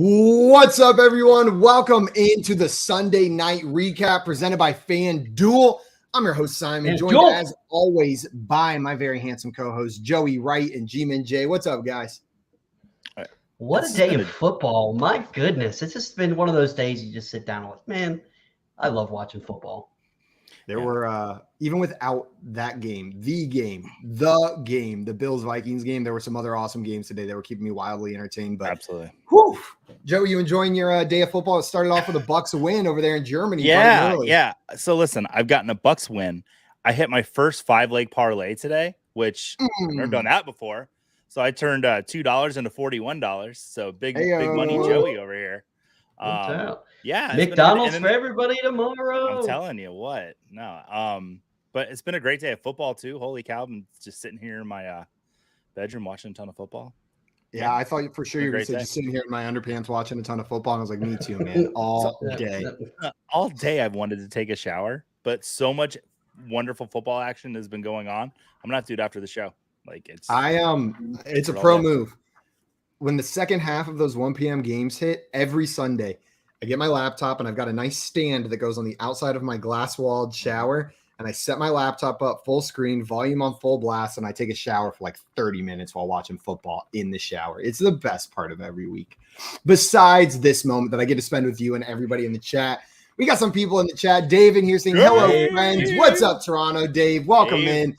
What's up, everyone? Welcome into the Sunday night recap presented by FanDuel. I'm your host, Simon, joined as always by my very handsome co-host, Joey Wright and G-Man J. What's up, guys? What a day of football. My goodness. It's just been one of those days you just sit down and like, man, I love watching football. There were, even without that game, the Bills-Vikings game, there were some other awesome games today that were keeping me wildly entertained. But absolutely. Whew. Joe, you enjoying your day of football? It started off with a Bucks win over there in Germany. Yeah. So listen, I've gotten a Bucks win. I hit my first 5-leg parlay today, which I've never done that before. So I turned $2 into $41. So big money Joey over here. Yeah, McDonald's for everybody tomorrow. I'm telling you what. No. But it's been a great day of football too. Holy cow. I'm just sitting here in my bedroom watching a ton of football. Yeah, I thought for sure you were going to say just sitting here in my underpants watching a ton of football. And I was like, me too, man. All day. All day I've wanted to take a shower, but so much wonderful football action has been going on. I'm going to do it after the show. It's a pro move. When the second half of those 1 p.m. games hit every Sunday, I get my laptop and I've got a nice stand that goes on the outside of my glass-walled shower. And I set my laptop up full screen, volume on full blast, and I take a shower for like 30 minutes while watching football in the shower. It's the best part of every week. Besides this moment that I get to spend with you and everybody in the chat. We got some people in the chat. Dave in here saying, hello, friends. What's up, Toronto? Dave, welcome in.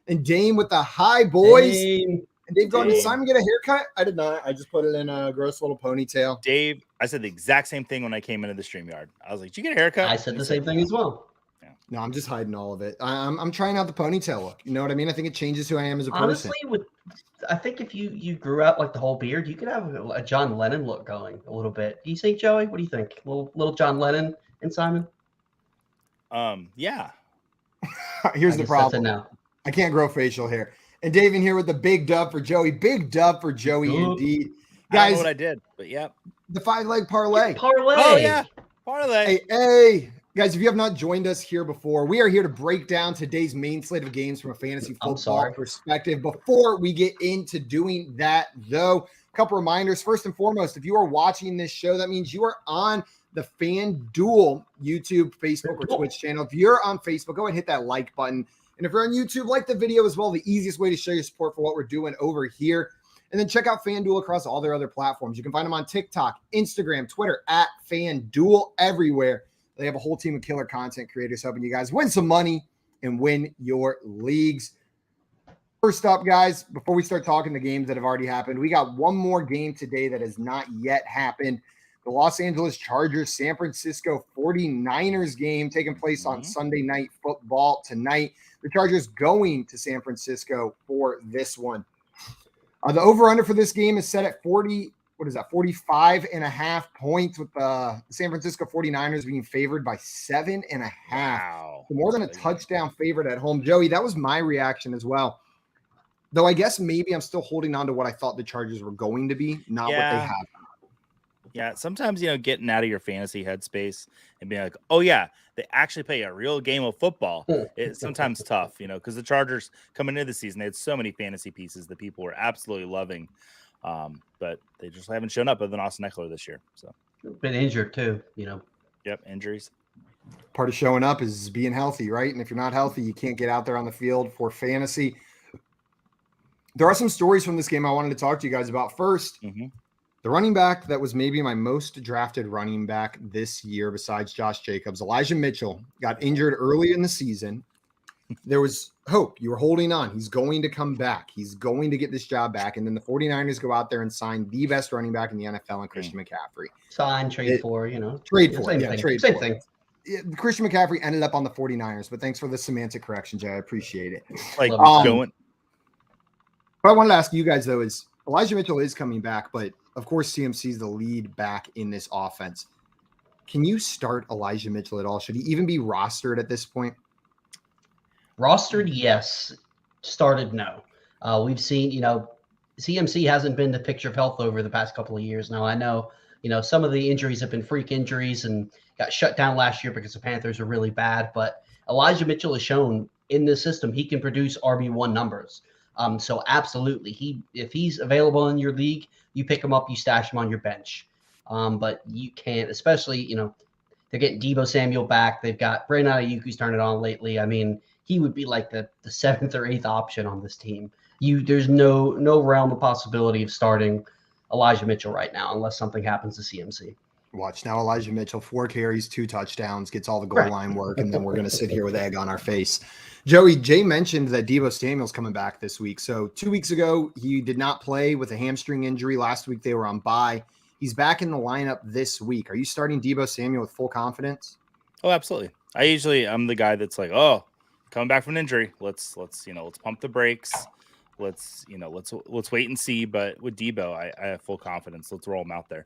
And Dame with the hi, boys. And Dave going, did Simon get a haircut? I did not. I just put it in a gross little ponytail. Dave, I said the exact same thing when I came into the StreamYard. I was like, did you get a haircut? I said the same thing as well. No, I'm just hiding all of it. I'm trying out the ponytail look. You know what I mean? I think it changes who I am as a person. Honestly, I think if you grew out like the whole beard, you could have a John Lennon look going a little bit. Do you think, Joey? What do you think? Little John Lennon and Simon? Yeah. Here's the problem. No. I can't grow facial hair. And Dave in here with the big dub for Joey. Big dub for Joey, indeed. Guys, I don't know what I did, but yeah. The 5-leg parlay. Oh, yeah. Parlay. Hey. Guys, if you have not joined us here before, we are here to break down today's main slate of games from a fantasy football perspective. Before we get into doing that, though, a couple reminders. First and foremost, if you are watching this show, that means you are on the FanDuel YouTube, Facebook, or Twitch channel. If you're on Facebook, go ahead and hit that like button. And if you're on YouTube, like the video as well. The easiest way to show your support for what we're doing over here. And then check out FanDuel across all their other platforms. You can find them on TikTok, Instagram, Twitter, at FanDuel, everywhere. They have a whole team of killer content creators helping you guys win some money and win your leagues. First up, guys, before we start talking the games that have already happened, we got one more game today that has not yet happened. The Los Angeles Chargers, San Francisco 49ers game taking place on Sunday Night Football tonight. The Chargers going to San Francisco for this one. The over-under for this game is set at 45.5 points, with the San Francisco 49ers being favored by 7.5. Wow. So more than a touchdown favorite at home. Joey, that was my reaction as well. Though I guess maybe I'm still holding on to what I thought the Chargers were going to be, not what they have. Yeah, sometimes, getting out of your fantasy headspace and being like, oh, yeah, they actually play a real game of football. It's sometimes tough, because the Chargers coming into the season, they had so many fantasy pieces that people were absolutely loving. But they just haven't shown up other than Austin Eckler this year. So been injured too, Yep, injuries. Part of showing up is being healthy, right? And if you're not healthy, you can't get out there on the field for fantasy. There are some stories from this game I wanted to talk to you guys about. First, the running back that was maybe my most drafted running back this year besides Josh Jacobs, Elijah Mitchell, got injured early in the season. There was hope. You were holding on. He's going to come back. He's going to get this job back. And then the 49ers go out there and sign the best running back in the NFL, and Christian McCaffrey. Trade for. Trade for. Same thing. Christian McCaffrey ended up on the 49ers, but thanks for the semantic correction, Jay. I appreciate it. What I wanted to ask you guys, though, is Elijah Mitchell is coming back, but of course CMC is the lead back in this offense. Can you start Elijah Mitchell at all? Should he even be rostered at this point? Rostered, yes. Started, no. We've seen, CMC hasn't been the picture of health over the past couple of years. Now, I know, some of the injuries have been freak injuries and got shut down last year because the Panthers are really bad. But Elijah Mitchell has shown in this system he can produce RB1 numbers. So absolutely, if he's available in your league, you pick him up, you stash him on your bench. But you can't, especially, they're getting Deebo Samuel back. They've got Brandon Ayuk, who's turned it on lately. I mean, he would be like the seventh or eighth option on this team. There's no realm of possibility of starting Elijah Mitchell right now unless something happens to CMC. Watch now, Elijah Mitchell, 4 carries, 2 touchdowns, gets all the goal line work, and then we're going to sit here with egg on our face. Joey, Jay mentioned that Deebo Samuel's coming back this week. So 2 weeks ago, he did not play with a hamstring injury. Last week, they were on bye. He's back in the lineup this week. Are you starting Deebo Samuel with full confidence? Oh, absolutely. I'm the guy that's like, oh, coming back from an injury. Let's pump the brakes. Let's wait and see. But with Deebo, I have full confidence. Let's roll him out there.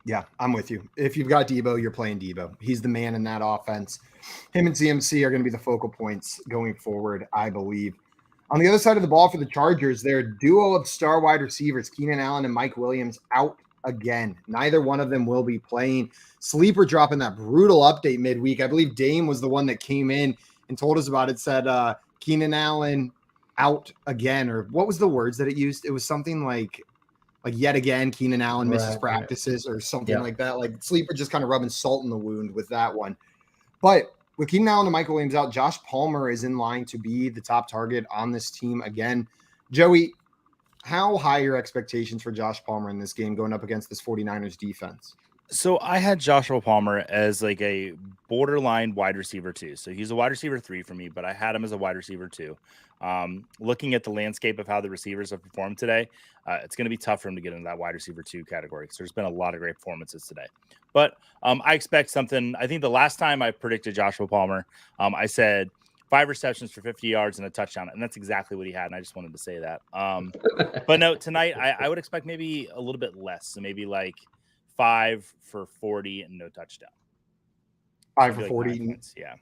Yeah, I'm with you. If you've got Deebo, you're playing Deebo. He's the man in that offense. Him and CMC are going to be the focal points going forward, I believe. On the other side of the ball for the Chargers, their duo of star wide receivers, Keenan Allen and Mike Williams, out again. Neither one of them will be playing. Sleeper dropping that brutal update midweek. I believe Dame was the one that came in and told us about it, said Keenan Allen out again, or what was the words that it used? It was something like yet again, Keenan Allen misses practices or something like that. Like Sleeper just kind of rubbing salt in the wound with that one. But with Keenan Allen and Michael Williams out, Josh Palmer is in line to be the top target on this team again. Joey, how high are your expectations for Josh Palmer in this game going up against this 49ers defense? So I had Joshua Palmer as like a borderline wide receiver 2. So he's a wide receiver 3 for me, but I had him as a wide receiver 2. Looking at the landscape of how the receivers have performed today, it's going to be tough for him to get into that wide receiver 2 category because there's been a lot of great performances today. But I expect something. I think the last time I predicted Joshua Palmer, I said 5 receptions for 50 yards and a touchdown, and that's exactly what he had, and I just wanted to say that. But no, tonight I would expect maybe a little bit less, so maybe like 5 for 40 and no touchdown. 5 for 40. Yeah.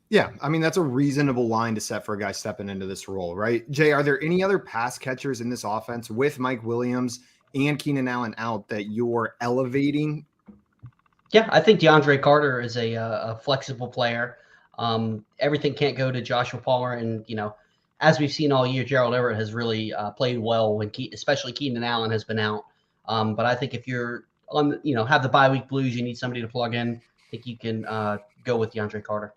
Yeah. I mean, that's a reasonable line to set for a guy stepping into this role, right? Jay, are there any other pass catchers in this offense with Mike Williams and Keenan Allen out that you're elevating? Yeah, I think DeAndre Carter is a flexible player. Everything can't go to Joshua Palmer. And, as we've seen all year, Gerald Everett has really played well when especially Keenan Allen has been out. But I think if you're have the bye week blues, you need somebody to plug in. I think you can go with DeAndre Carter.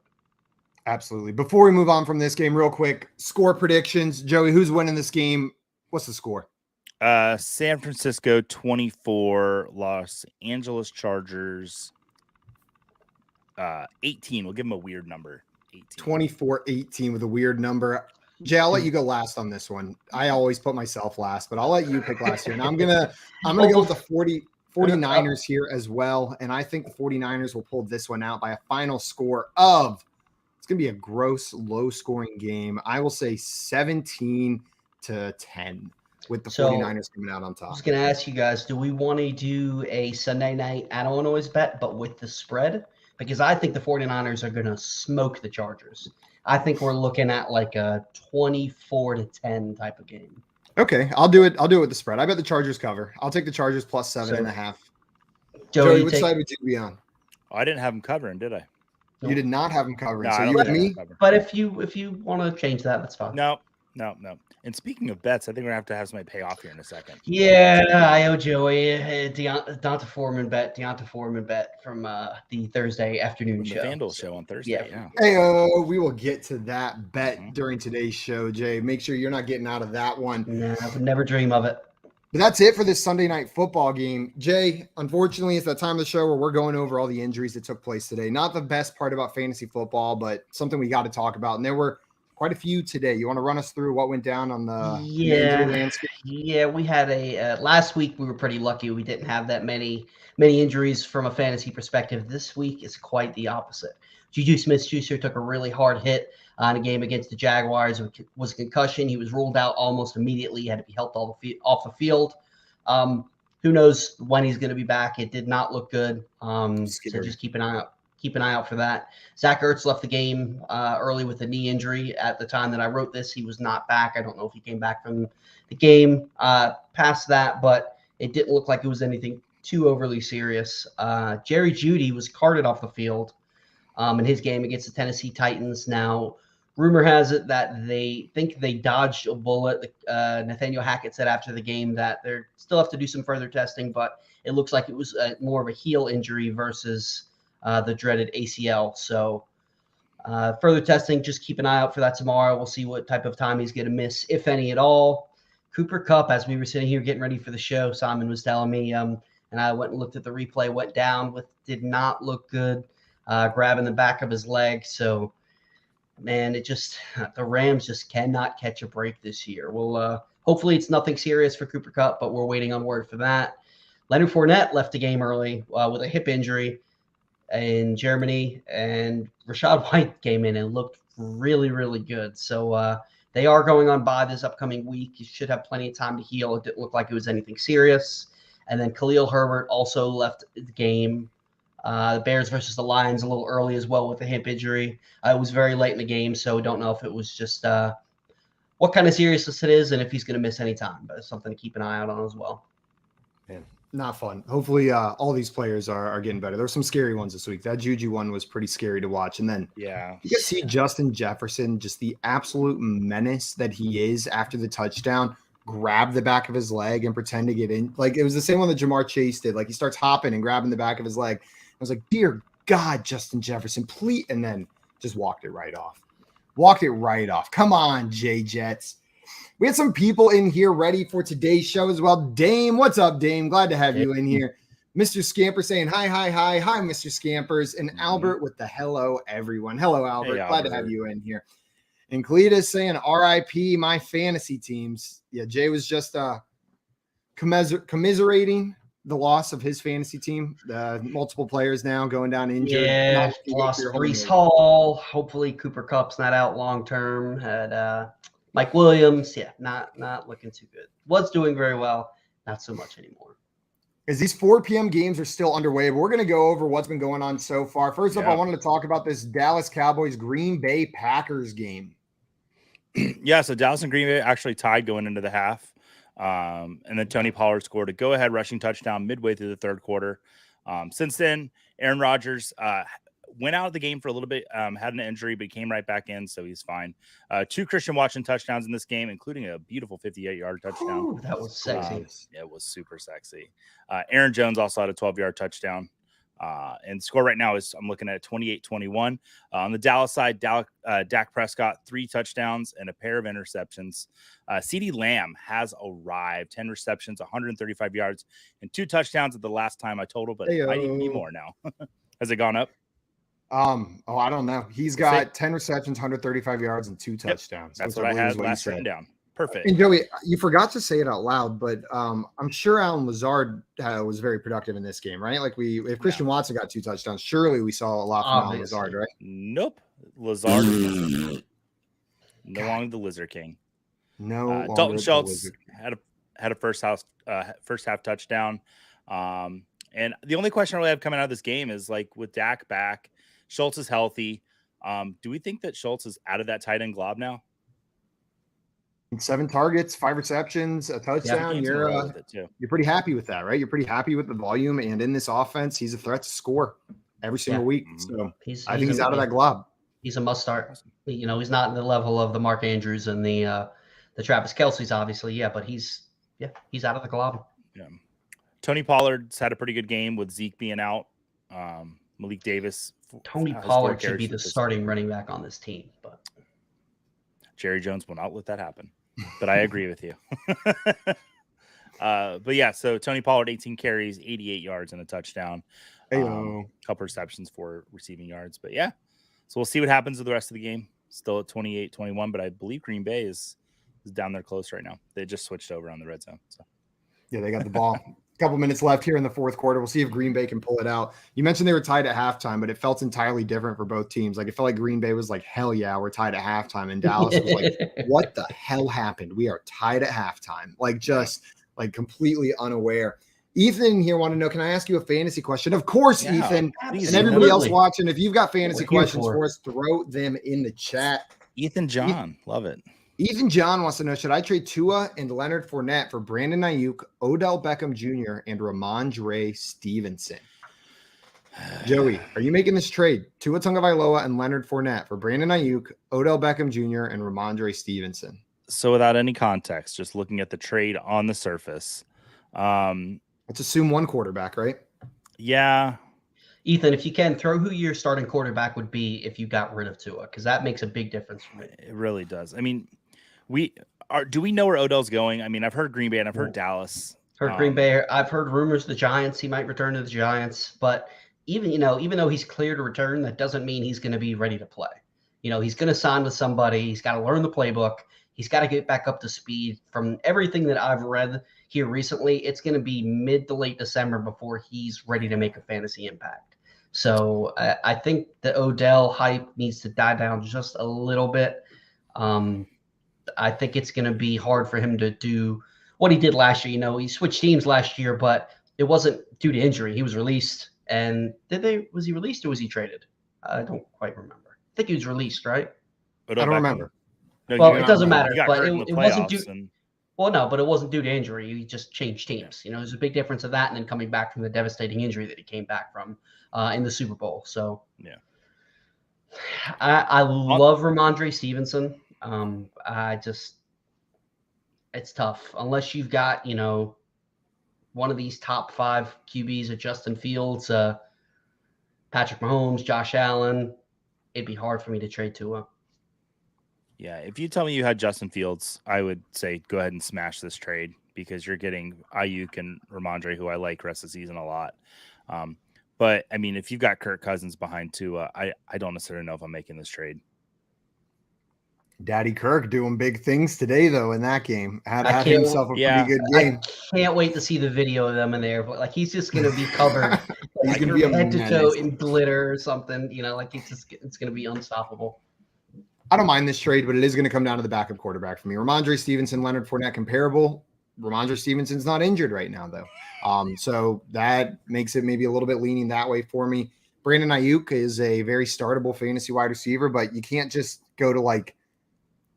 Absolutely. Before we move on from this game, real quick, score predictions. Joey, who's winning this game? What's the score? San Francisco 24, Los Angeles Chargers 18. We'll give them a weird number. 18. 24-18 with a weird number. Jay, I'll let you go last on this one. I always put myself last, but I'll let you pick last here. And I'm gonna go with the 49ers here as well. And I think the 49ers will pull this one out by a final score of, it's going to be a gross, low-scoring game. I will say 17-10 with the 49ers coming out on top. I was going to ask you guys, do we want to do a Sunday night at Illinois bet, but with the spread? Because I think the 49ers are going to smoke the Chargers. I think we're looking at like a 24-10 type of game. Okay, I'll do it with the spread. I bet the Chargers cover. I'll take the Chargers plus 7.5. Joey, which side would you be on? Oh, I didn't have them covering, did I? You did not have them covering. No, so you with me? But if you want to change that, that's fine. No. And speaking of bets, I think we're going to have somebody pay off here in a second. Yeah, I owe Joey a Deonta Foreman bet from the Thursday afternoon show. The FanDuel show on Thursday, yeah. Hey, we will get to that bet during today's show, Jay. Make sure you're not getting out of that one. No, I would never dream of it. But that's it for this Sunday night football game. Jay, unfortunately, it's that time of the show where we're going over all the injuries that took place today. Not the best part about fantasy football, but something we got to talk about. And there were quite a few today. You want to run us through what went down on the injury landscape? Yeah, we had last week we were pretty lucky. We didn't have that many injuries from a fantasy perspective. This week is quite the opposite. Juju Smith-Schuster took a really hard hit in a game against the Jaguars. It was a concussion. He was ruled out almost immediately. He had to be helped off the field. Who knows when he's going to be back? It did not look good. So just keep an eye out. Keep an eye out for that. Zach Ertz left the game early with a knee injury. At the time that I wrote this, he was not back. I don't know if he came back from the game past that, but it didn't look like it was anything too overly serious. Jerry Jeudy was carted off the field in his game against the Tennessee Titans. Now, rumor has it that they think they dodged a bullet. Nathaniel Hackett said after the game that they still have to do some further testing, but it looks like it was more of a heel injury versus the dreaded ACL. So further testing, just keep an eye out for that tomorrow. We'll see what type of time he's going to miss, if any at all. Cooper Kupp, as we were sitting here getting ready for the show, Simon was telling me, and I went and looked at the replay, went down did not look good, grabbing the back of his leg. So, man, the Rams just cannot catch a break this year. Well, hopefully it's nothing serious for Cooper Kupp, but we're waiting on word for that. Leonard Fournette left the game early with a hip injury in Germany, and Rachaad White came in and looked really, really good. So they are going on bye this upcoming week. You should have plenty of time to heal. It didn't look like it was anything serious. And then Khalil Herbert also left the game. The Bears versus the Lions a little early as well with a hip injury. It was very late in the game, so don't know if it was just what kind of seriousness it is and if he's going to miss any time. But it's something to keep an eye out on as well. Man, not fun. Hopefully all these players are getting better. There were some scary ones this week. That Juju one was pretty scary to watch. And then you guys see Justin Jefferson, just the absolute menace that he is after the touchdown, grab the back of his leg and pretend to get in. Like, it was the same one that Jamar Chase did. Like, he starts hopping and grabbing the back of his leg. I was like, dear God, Justin Jefferson, please. And then just walked it right off. Come on, J-Jets. We had some people in here ready for today's show as well. Dame, what's up, Dame? Glad to have you in here. Mr. Scamper saying hi, Mr. Scampers. And Albert with the hello, everyone. Hello, Albert. Hey, Glad to have you in here. And Cletus saying RIP my fantasy teams. Yeah, Jay was just commiserating the loss of his fantasy team. Multiple players now going down injured. Yeah, lost Breece Hall. Hopefully Cooper Kupp's not out long term. Had Mike Williams, not looking too good. Was doing very well, not so much anymore. As these 4 p.m. games are still underway, but we're going to go over what's been going on so far. First up, I wanted to talk about this Dallas Cowboys Green Bay Packers game. Yeah, so Dallas and Green Bay actually tied going into the half. And then Tony Pollard scored a go-ahead rushing touchdown midway through the third quarter. Since then, Aaron Rodgers went out of the game for a little bit, had an injury, but came right back in, so he's fine. 2 Christian Watson touchdowns in this game, including a beautiful 58-yard touchdown. Ooh, that was sexy. It was super sexy. Aaron Jones also had a 12-yard touchdown. And the score right now is, I'm looking at 28-21. On the Dallas side, Dak Prescott, 3 touchdowns and a pair of interceptions. CeeDee Lamb has arrived, 10 receptions, 135 yards, and 2 touchdowns at the last time I totaled, but it might even be more now. Has it gone up? I don't know. He's got 10 receptions, 135 yards, and 2 touchdowns. That's what I had last written down. Perfect. And Joey, you forgot to say it out loud, but I'm sure Allen Lazard was very productive in this game, right? Like if Christian Watson got 2 touchdowns, surely we saw a lot from Allen Lazard, right? Nope. Lazard is no longer the Lizard King. No. Dalton Schultz had a first half touchdown. And the only question I really have coming out of this game is, like, with Dak back, Schultz is healthy. Do we think that Schultz is out of that tight end glob now? 7 targets, 5 receptions, a touchdown. You're pretty happy with that, right? You're pretty happy with the volume, and in this offense, he's a threat to score every single week. So I think he's out of that glob. He's a must start. You know, he's not in the level of the Mark Andrews and the Travis Kelce's, obviously. Yeah, but he's out of the glob. Yeah. Tony Pollard's had a pretty good game with Zeke being out. Malik Davis. Tony Pollard should be the starting running back on this team, but Jerry Jones will not let that happen. But I agree with you. But yeah, so Tony Pollard, 18 carries, 88 yards, and a touchdown. Couple receptions for receiving yards. But yeah, so we'll see what happens with the rest of the game. Still at 28-21, but I believe Green Bay is down there close right now. They just switched over on the red zone. So yeah, they got the ball. A couple minutes left here in the fourth quarter. We'll see if Green Bay can pull it out. You mentioned they were tied at halftime, but it felt entirely different for both teams. Like, it felt like Green Bay was like, hell yeah, we're tied at halftime. And Dallas was like, what the hell happened? We are tied at halftime. Like, just like completely unaware. Ethan here want to know, can I ask you a fantasy question? Of course, Ethan. Absolutely. And everybody else watching, if you've got fantasy questions for us, throw them in the chat. Ethan John, love it. Ethan John wants to know, should I trade Tua and Leonard Fournette for Brandon Ayuk, Odell Beckham Jr., and Ramondre Stevenson? Joey, are you making this trade? Tua Tagovailoa and Leonard Fournette for Brandon Ayuk, Odell Beckham Jr., and Ramondre Stevenson. So without any context, just looking at the trade on the surface. Let's assume one quarterback, right? Yeah. Ethan, if you can, throw who your starting quarterback would be if you got rid of Tua, because that makes a big difference for me. It really does. I mean, do we know where Odell's going? I mean, I've heard Green Bay and I've heard Dallas. Heard Green Bay. I've heard rumors the Giants. He might return to the Giants, but even though he's clear to return, that doesn't mean he's going to be ready to play. He's going to sign with somebody. He's got to learn the playbook. He's got to get back up to speed. From everything that I've read here recently, it's going to be mid to late December before he's ready to make a fantasy impact. So I think the Odell hype needs to die down just a little bit. I think it's going to be hard for him to do what he did last year. He switched teams last year, but it wasn't due to injury. He was released. And was he released or was he traded? I don't quite remember. I think he was released, right? I don't remember. No, well, it doesn't matter. But it wasn't due. Well, no, but it wasn't due to injury. He just changed teams. There's a big difference of that, and then coming back from the devastating injury that he came back from in the Super Bowl. So yeah, I love Ramondre Stevenson. It's tough unless you've got one of these top 5 QBs at Justin Fields, Patrick Mahomes, Josh Allen. It'd be hard for me to trade Tua. Yeah, if you tell me you had Justin Fields, I would say go ahead and smash this trade because you're getting Ayuk and Ramondre, who I like rest of the season a lot. But I mean, if you've got Kirk Cousins behind Tua, I don't necessarily know if I'm making this trade. Daddy Kirk doing big things today, though, in that game. Had himself a pretty good game. I can't wait to see the video of them in there. But he's just going to be covered he's going to be head to toe in glitter or something. It's going to be unstoppable. I don't mind this trade, but it is going to come down to the backup quarterback for me. Ramondre Stevenson, Leonard Fournette comparable. Ramondre Stevenson's not injured right now, though. So that makes it maybe a little bit leaning that way for me. Brandon Ayuk is a very startable fantasy wide receiver, but you can't just go to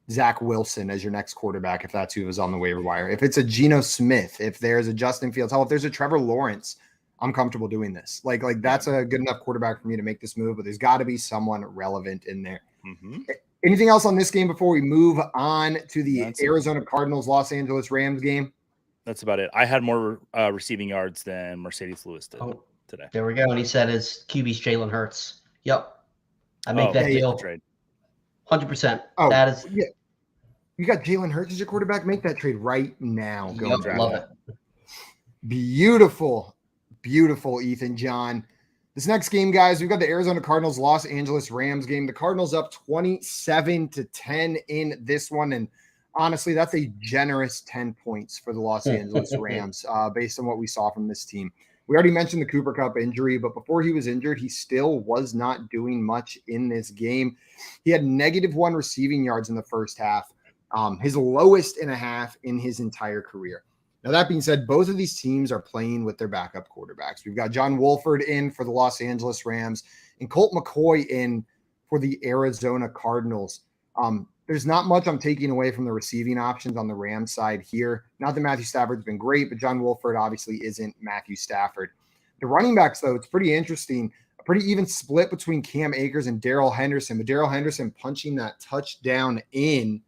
Zach Wilson as your next quarterback if that's who was on the waiver wire. If it's a Geno Smith, if there's a Justin Fields, if there's a Trevor Lawrence, I'm comfortable doing this. Like that's a good enough quarterback for me to make this move, but there's got to be someone relevant in there. Mm-hmm. Anything else on this game before we move on to the Arizona Cardinals, Los Angeles Rams game? That's about it. I had more receiving yards than Mercedes Lewis did today. There we go. And he said his QB's Jalen Hurts. Yep. I make that deal. Trade. 100%. Oh, that is. Yeah. You got Jalen Hurts as your quarterback? Make that trade right now. Love it. Beautiful, Ethan John. This next game, guys, we've got the Arizona Cardinals, Los Angeles Rams game. The Cardinals up 27-10 in this one. And honestly, that's a generous 10 points for the Los Angeles Rams based on what we saw from this team. We already mentioned the Cooper Kupp injury, but before he was injured, he still was not doing much in this game. He had -1 receiving yards in the first half, his lowest in a half in his entire career. Now, that being said, both of these teams are playing with their backup quarterbacks. We've got John Wolford in for the Los Angeles Rams and Colt McCoy in for the Arizona Cardinals. There's not much I'm taking away from the receiving options on the Rams side here. Not that Matthew Stafford's been great, but John Wolford obviously isn't Matthew Stafford. The running backs, though, it's pretty interesting. A pretty even split between Cam Akers and Darrell Henderson, but Darrell Henderson punching that touchdown in.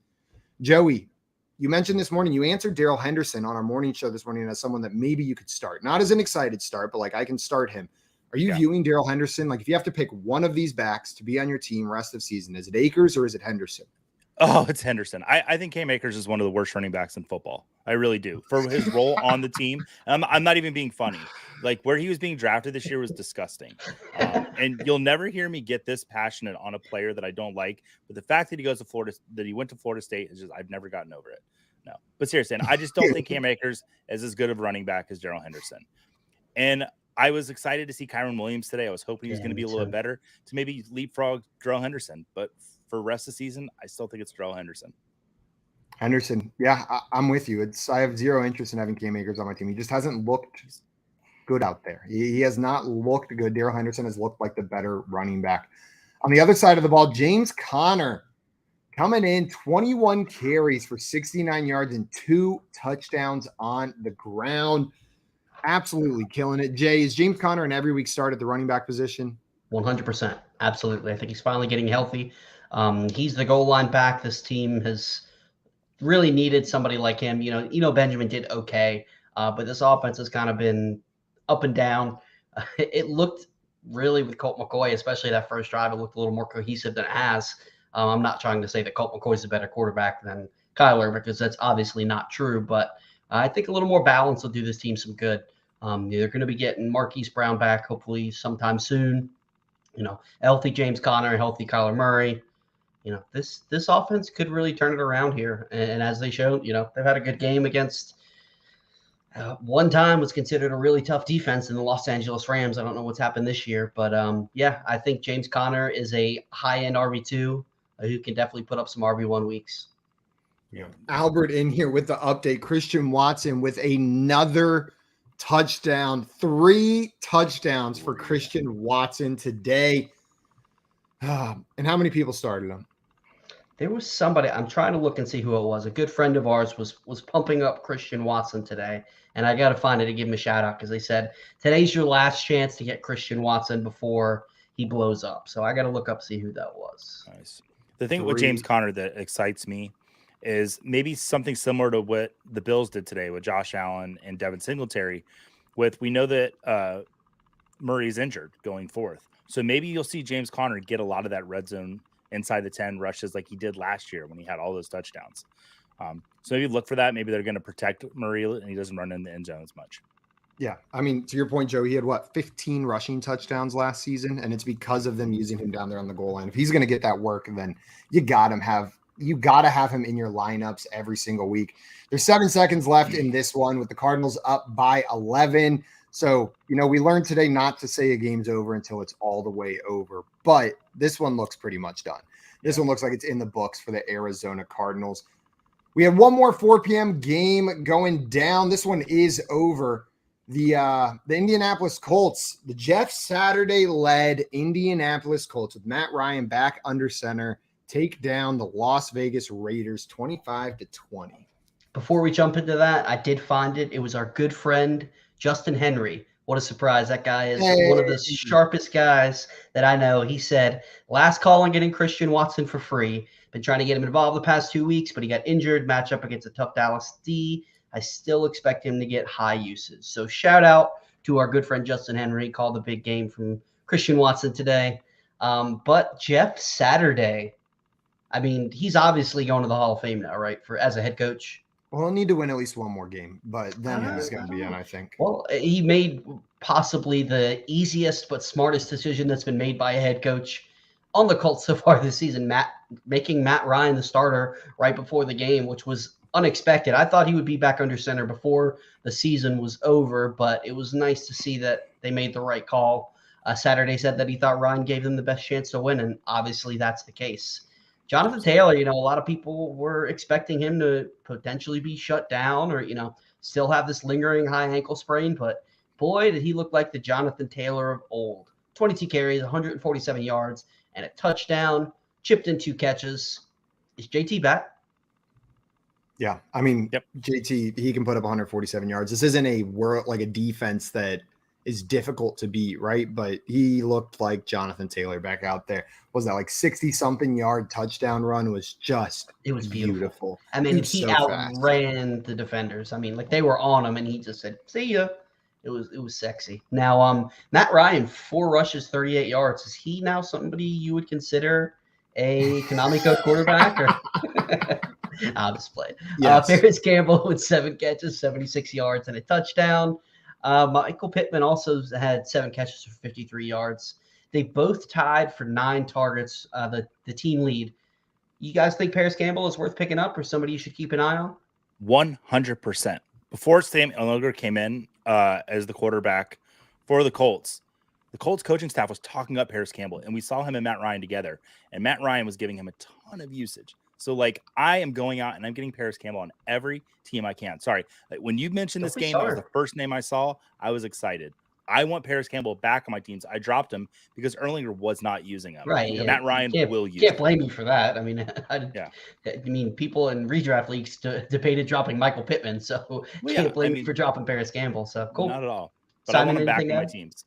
Joey, you mentioned this morning, you answered Darrell Henderson on our morning show this morning as someone that maybe you could start. Not as an excited start, but I can start him. Are you viewing Darrell Henderson? If you have to pick one of these backs to be on your team rest of season, is it Akers or is it Henderson? Oh, it's Henderson. I think Cam Akers is one of the worst running backs in football. I really do. For his role on the team, I'm not even being funny. Where he was being drafted this year was disgusting. And you'll never hear me get this passionate on a player that I don't like. But the fact that he went to Florida State is just, I've never gotten over it. No, but seriously, I just don't think Cam Akers is as good of a running back as Darrell Henderson. And I was excited to see Kyron Williams today. I was hoping he was going to be a little bit better to maybe leapfrog Darrell Henderson. But for the rest of the season, I still think it's Darrell Henderson. Yeah, I'm with you. I have zero interest in having Cam Akers on my team. He just hasn't looked good out there. He has not looked good. Darrell Henderson has looked like the better running back. On the other side of the ball, James Conner coming in 21 carries for 69 yards and 2 touchdowns on the ground. Absolutely killing it. Jay, is James Conner an every week start at the running back position? 100%. Absolutely. I think he's finally getting healthy. He's the goal line back. This team has really needed somebody like him. Benjamin did okay, but this offense has kind of been up and down. It looked really with Colt McCoy, especially that first drive, it looked a little more cohesive than it has. I'm not trying to say that Colt McCoy is a better quarterback than Kyler because that's obviously not true, but I think a little more balance will do this team some good. They're going to be getting Marquise Brown back hopefully sometime soon. Healthy James Conner, healthy Kyler Murray. This offense could really turn it around here. And as they showed, they've had a good game against one time was considered a really tough defense in the Los Angeles Rams. I don't know what's happened this year, but I think James Conner is a high-end RB2 who can definitely put up some RB1 weeks. Yeah. Albert in here with the update. Christian Watson with another touchdown. 3 touchdowns for Christian Watson today. And how many people started him? There was somebody, I'm trying to look and see who it was. A good friend of ours was pumping up Christian Watson today, and I got to find it to give him a shout out because they said today's your last chance to get Christian Watson before he blows up. So I got to look up, see who that was. Nice. The thing with James Conner that excites me is maybe something similar to what the Bills did today with Josh Allen and Devin Singletary. We know that Murray's injured going forth. So maybe you'll see James Conner get a lot of that red zone inside the 10 rushes like he did last year when he had all those touchdowns. So maybe look for that. Maybe they're going to protect Murray and he doesn't run in the end zone as much. Yeah. I mean, to your point, Joe, he had 15 rushing touchdowns last season, and it's because of them using him down there on the goal line. If he's going to get that work, then you got to have him in your lineups every single week. There's 7 seconds left in this one with the Cardinals up by 11. So, we learned today not to say a game's over until it's all the way over, but this one looks pretty much done. This one looks like it's in the books for the Arizona Cardinals. We have one more 4 p.m. game going down. This one is over. The Indianapolis Colts, the Jeff Saturday-led Indianapolis Colts with Matt Ryan back under center, take down the Las Vegas Raiders 25-20. Before we jump into that, I did find it. It was our good friend, Justin Henry. What a surprise. That guy is one of the sharpest guys that I know. He said, last call on getting Christian Watson for free. Been trying to get him involved the past 2 weeks, but he got injured. Matchup against a tough Dallas D. I still expect him to get high usage. So shout out to our good friend Justin Henry. Called the big game from Christian Watson today. But Jeff Saturday, I mean, he's obviously going to the Hall of Fame now, right? As a head coach. Well, he'll need to win at least one more game, but then he's going to be in, I think. Well, he made possibly the easiest but smartest decision that's been made by a head coach on the Colts so far this season, making Matt Ryan the starter right before the game, which was unexpected. I thought he would be back under center before the season was over, but it was nice to see that they made the right call. Saturday said that he thought Ryan gave them the best chance to win, and obviously that's the case. Jonathan Taylor, a lot of people were expecting him to potentially be shut down or, still have this lingering high ankle sprain, but boy, did he look like the Jonathan Taylor of old. 22 carries, 147 yards, and a touchdown, chipped in 2 catches. Is JT back? Yeah, I mean, yep. JT, he can put up 147 yards. This isn't a defense that is difficult to beat, right? But he looked like Jonathan Taylor back out there. Was that 60-something yard touchdown run? It was beautiful. I mean, he outran the defenders. I mean, they were on him, and he just said, "See ya." It was sexy. Now, Matt Ryan, 4 rushes, 38 yards. Is he now somebody you would consider a Konami code quarterback? Or I'll just play. Yes. Paris Campbell with 7 catches, 76 yards, and a touchdown. Michael Pittman also had 7 catches for 53 yards. They both tied for 9 targets, the team lead. You guys think Paris Campbell is worth picking up or somebody you should keep an eye on? 100%. Before Sam Ellinger came in as the quarterback for the Colts coaching staff was talking up Paris Campbell, and we saw him and Matt Ryan together, and Matt Ryan was giving him a ton of usage. So, I am going out and I'm getting Paris Campbell on every team I can. Sorry. When you mentioned this game, that was the first name I saw. I was excited. I want Paris Campbell back on my teams. I dropped him because Erlinger was not using him. Right. Yeah. Matt Ryan will use Can't him. blame you for that. I mean, I mean, people in redraft leagues debated dropping Michael Pittman, so can't blame you for dropping Paris Campbell. So cool. Not at all. But I want him back on my teams.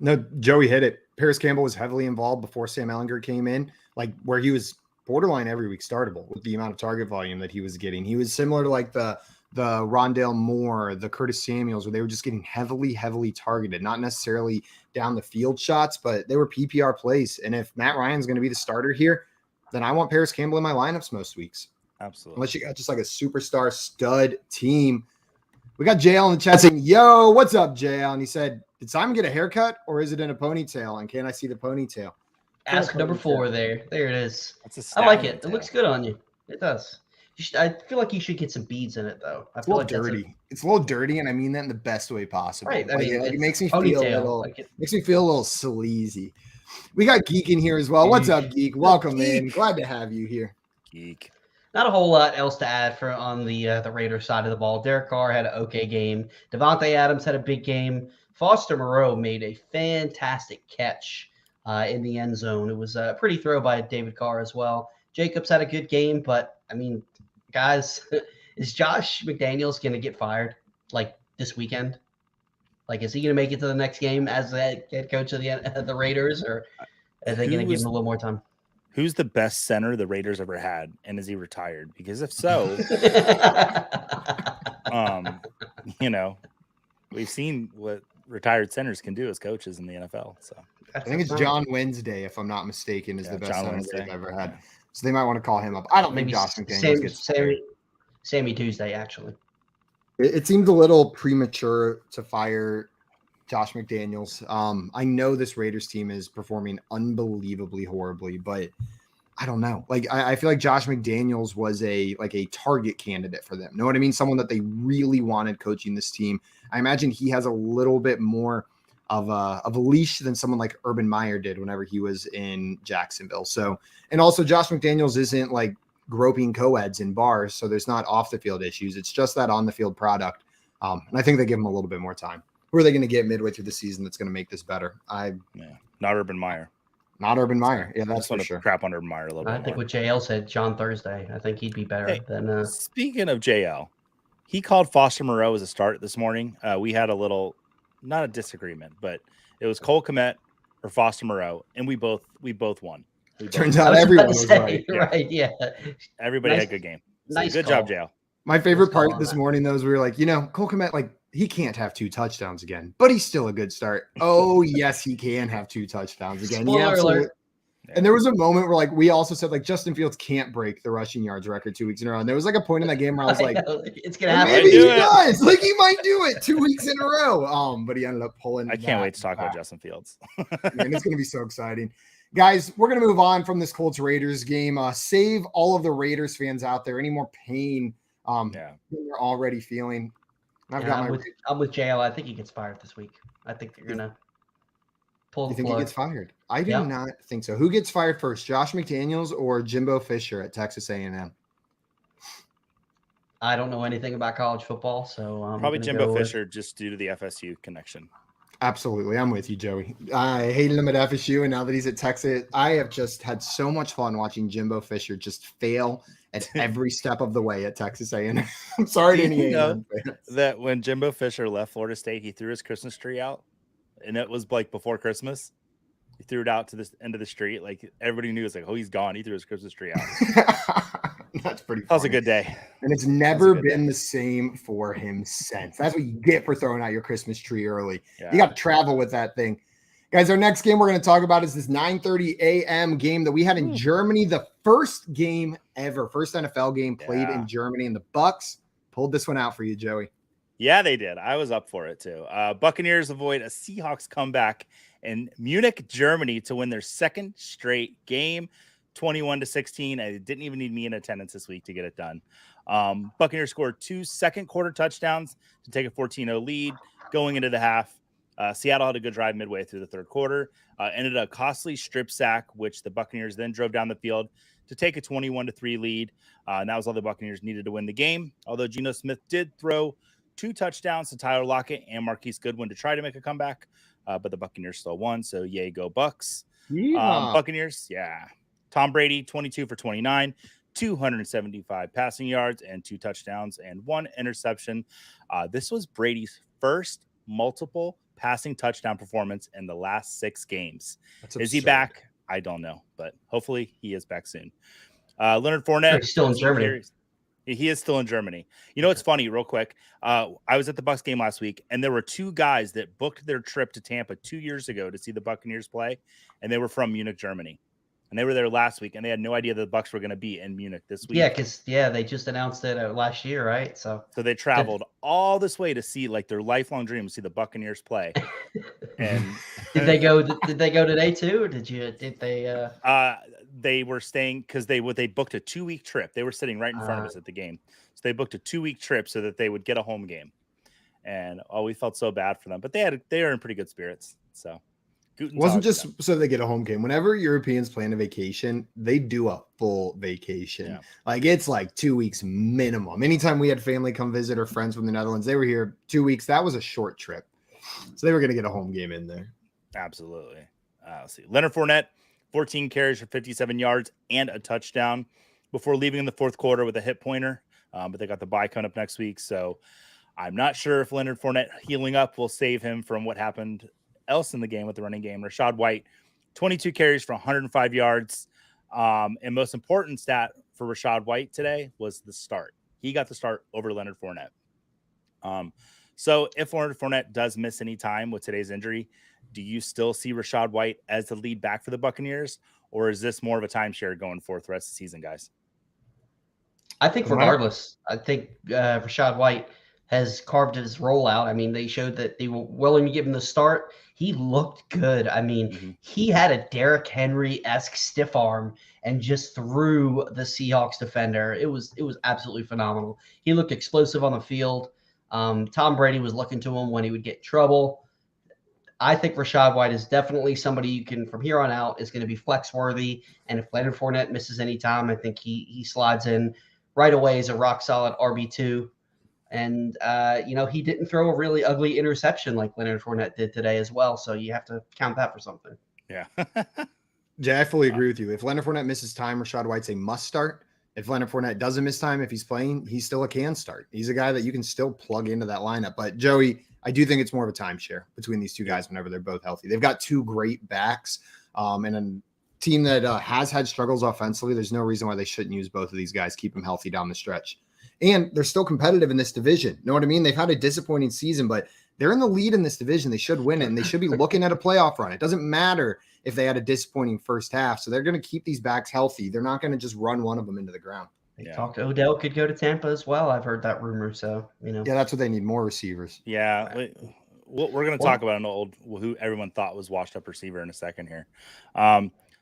No, Joey hit it. Paris Campbell was heavily involved before Sam Ehlinger came in, like where he was borderline every week startable with the amount of target volume that he was getting. He was similar to like the Rondale Moore, the Curtis Samuels, where they were just getting heavily targeted, not necessarily down the field shots, but they were PPR plays. And if Matt Ryan's going to be the starter here, then I want Paris Campbell in my lineups most weeks. Absolutely. Unless you got just like a superstar stud team. We got JL in the chat saying, yo, what's up, JL? And he said, did Simon get a haircut or is it in a ponytail? And can I see the ponytail? Ask number 4 there. There it is. I like it. It looks good on you. It does. I feel like you should get some beads in it, though. It's a little dirty. It's a little dirty, and I mean that in the best way possible. Right. It makes me feel a little sleazy. We got Geek in here as well. What's up, Geek? Welcome in. Glad to have you here. Geek. Not a whole lot else to add on the Raiders side of the ball. Derek Carr had an okay game. Devontae Adams had a big game. Foster Moreau made a fantastic catch in the end zone. It was a pretty throw by David Carr as well. Jacobs had a good game, but I mean, guys, is Josh McDaniels going to get fired like this weekend? Like, is he going to make it to the next game as the head coach of the Raiders, or are they going to give him a little more time? Who's the best center the Raiders ever had, and is he retired? Because if so, we've seen what retired centers can do as coaches in the NFL. So I think it's John Wednesday, if I'm not mistaken, is the best center they've ever had. So they might want to call him up. I don't think Josh McDaniels gets Sammy Tuesday, actually. It seems a little premature to fire Josh McDaniels. I know this Raiders team is performing unbelievably horribly, but I don't know. Like, I feel like Josh McDaniels was a target candidate for them. Know what I mean? Someone that they really wanted coaching this team. I imagine he has a little bit more of a leash than someone like Urban Meyer did whenever he was in Jacksonville. So, and also Josh McDaniels isn't like groping co-eds in bars, so there's not off the field issues. It's just that on the field product. And I think they give him a little bit more time. Who are they going to get midway through the season that's going to make this better? Not Urban Meyer. Not Urban Meyer. Yeah, that's for sure. Crap on Urban Meyer a little bit. I think what JL said, John Thursday. I think he'd be better than. Speaking of JL, he called Foster Moreau as a start this morning. We had a little, not a disagreement, but it was Cole Kmet or Foster Moreau, and we both won. Turns out everyone was right. Right, yeah. Everybody had a good game. So good job, JL. My favorite part this morning, though, is we were like, Cole Kmet, like, he can't have 2 touchdowns again, but he's still a good start. Oh, yes, he can have 2 touchdowns again. Spoiler alert. And there was a moment where, like, we also said, like, Justin Fields can't break the rushing yards record 2 weeks in a row. And there was, like, a point in that game where I was like, it's going to happen. Maybe he does. Like, he might do it 2 weeks in a row. But he ended up pulling. I can't wait to talk about Justin Fields. Man, it's going to be so exciting. Guys, we're going to move on from this Colts Raiders game. Save all of the Raiders fans out there. Any more pain they're already feeling. I'm with JL. I think he gets fired this week. I think they're going to pull the plug. You think he gets fired? I do not think so. Who gets fired first, Josh McDaniels or Jimbo Fisher at Texas A&M? I don't know anything about college football, so probably Jimbo Fisher just due to the FSU connection. Absolutely. I'm with you, Joey. I hated him at FSU, and now that he's at Texas, I have just had so much fun watching Jimbo Fisher just fail at every step of the way at Texas A&M. I'm sorry to any A&M fans. That when Jimbo Fisher left Florida State, he threw his Christmas tree out, and it was like before Christmas. He threw it out to the end of the street. Like, everybody knew, it was like, oh, he's gone. He threw his Christmas tree out. That's pretty funny. That was a good day. And it's never been the same for him since. That's what you get for throwing out your Christmas tree early. Yeah. You got to travel with that thing. Guys, our next game we're going to talk about is this 9:30 a.m. game that we had in Germany. The first game ever. First NFL game played in Germany. And the Bucs pulled this one out for you, Joey. Yeah, they did. I was up for it, too. Buccaneers avoid a Seahawks comeback in Munich, Germany to win their second straight game, 21-16. I didn't even need me in attendance this week to get it done. Buccaneers scored 2 second-quarter touchdowns to take a 14-0 lead going into the half. Seattle had a good drive midway through the third quarter. Ended a costly strip sack, which the Buccaneers then drove down the field to take a 21-3 lead. And that was all the Buccaneers needed to win the game. Although Geno Smith did throw 2 touchdowns to Tyler Lockett and Marquise Goodwin to try to make a comeback, but the Buccaneers still won, so yay, go Bucks. Buccaneers, yeah. Tom Brady, 22 for 29, 275 passing yards and 2 touchdowns and 1 interception. This was Brady's first multiple passing touchdown performance in the last 6 games. Is he back? I don't know, but hopefully he is back soon. Leonard Fournette. He's still in Germany. Carries. He is still in Germany. You know, it's funny, real quick. I was at the Bucs game last week, and there were 2 guys that booked their trip to Tampa 2 years ago to see the Buccaneers play, and they were from Munich, Germany. And they were there last week, and they had no idea the Bucs were going to be in Munich this week. Yeah, because they just announced it last year, right? So they traveled all this way to see their lifelong dream to see the Buccaneers play. And did they go? Did they go today too, or did they? They were staying because they booked a 2-week trip. They were sitting right in front of us at the game, so they booked a 2-week trip so that they would get a home game. And we felt so bad for them, but they are in pretty good spirits. So. It wasn't just so they get a home game. Whenever Europeans plan a vacation, they do a full vacation. Yeah. It's 2 weeks minimum. Anytime we had family come visit or friends from the Netherlands, they were here 2 weeks. That was a short trip. So they were going to get a home game in there. Absolutely. Let's see. Leonard Fournette, 14 carries for 57 yards and a touchdown before leaving in the fourth quarter with a hit pointer. But they got the bye coming up next week. So I'm not sure if Leonard Fournette healing up will save him from what happened else in the game with the running game. Rashad White, 22 carries for 105 yards. And most important stat for Rashad White today was the start. He got the start over Leonard Fournette. So if Leonard Fournette does miss any time with today's injury, do you still see Rashad White as the lead back for the Buccaneers? Or is this more of a timeshare going forth the rest of the season, guys? I think regardless, I think Rashad White has carved his role out. I mean, they showed that they were willing to give him the start. He looked good. I mean, he had a Derrick Henry-esque stiff arm and just threw the Seahawks defender. It was absolutely phenomenal. He looked explosive on the field. Tom Brady was looking to him when he would get in trouble. I think Rashad White is definitely somebody you can, from here on out, is going to be flex worthy. And if Leonard Fournette misses any time, I think he slides in right away as a rock solid RB2. And, he didn't throw a really ugly interception like Leonard Fournette did today as well. So you have to count that for something. Yeah. Jay, I fully agree with you. If Leonard Fournette misses time, Rashad White's a must start. If Leonard Fournette doesn't miss time, if he's playing, he's still a can start. He's a guy that you can still plug into that lineup. But Joey, I do think it's more of a timeshare between these two guys whenever they're both healthy. They've got 2 great backs and a team that has had struggles offensively. There's no reason why they shouldn't use both of these guys, keep them healthy down the stretch. And they're still competitive in this division. Know what I mean? They've had a disappointing season, but they're in the lead in this division. They should win it, and they should be looking at a playoff run. It doesn't matter if they had a disappointing first half. So they're going to keep these backs healthy. They're not going to just run one of them into the ground. They talked Odell could go to Tampa as well. I've heard that rumor. So, Yeah, that's what they need, more receivers. Yeah. We're going to talk about who everyone thought was washed up receiver in a second here.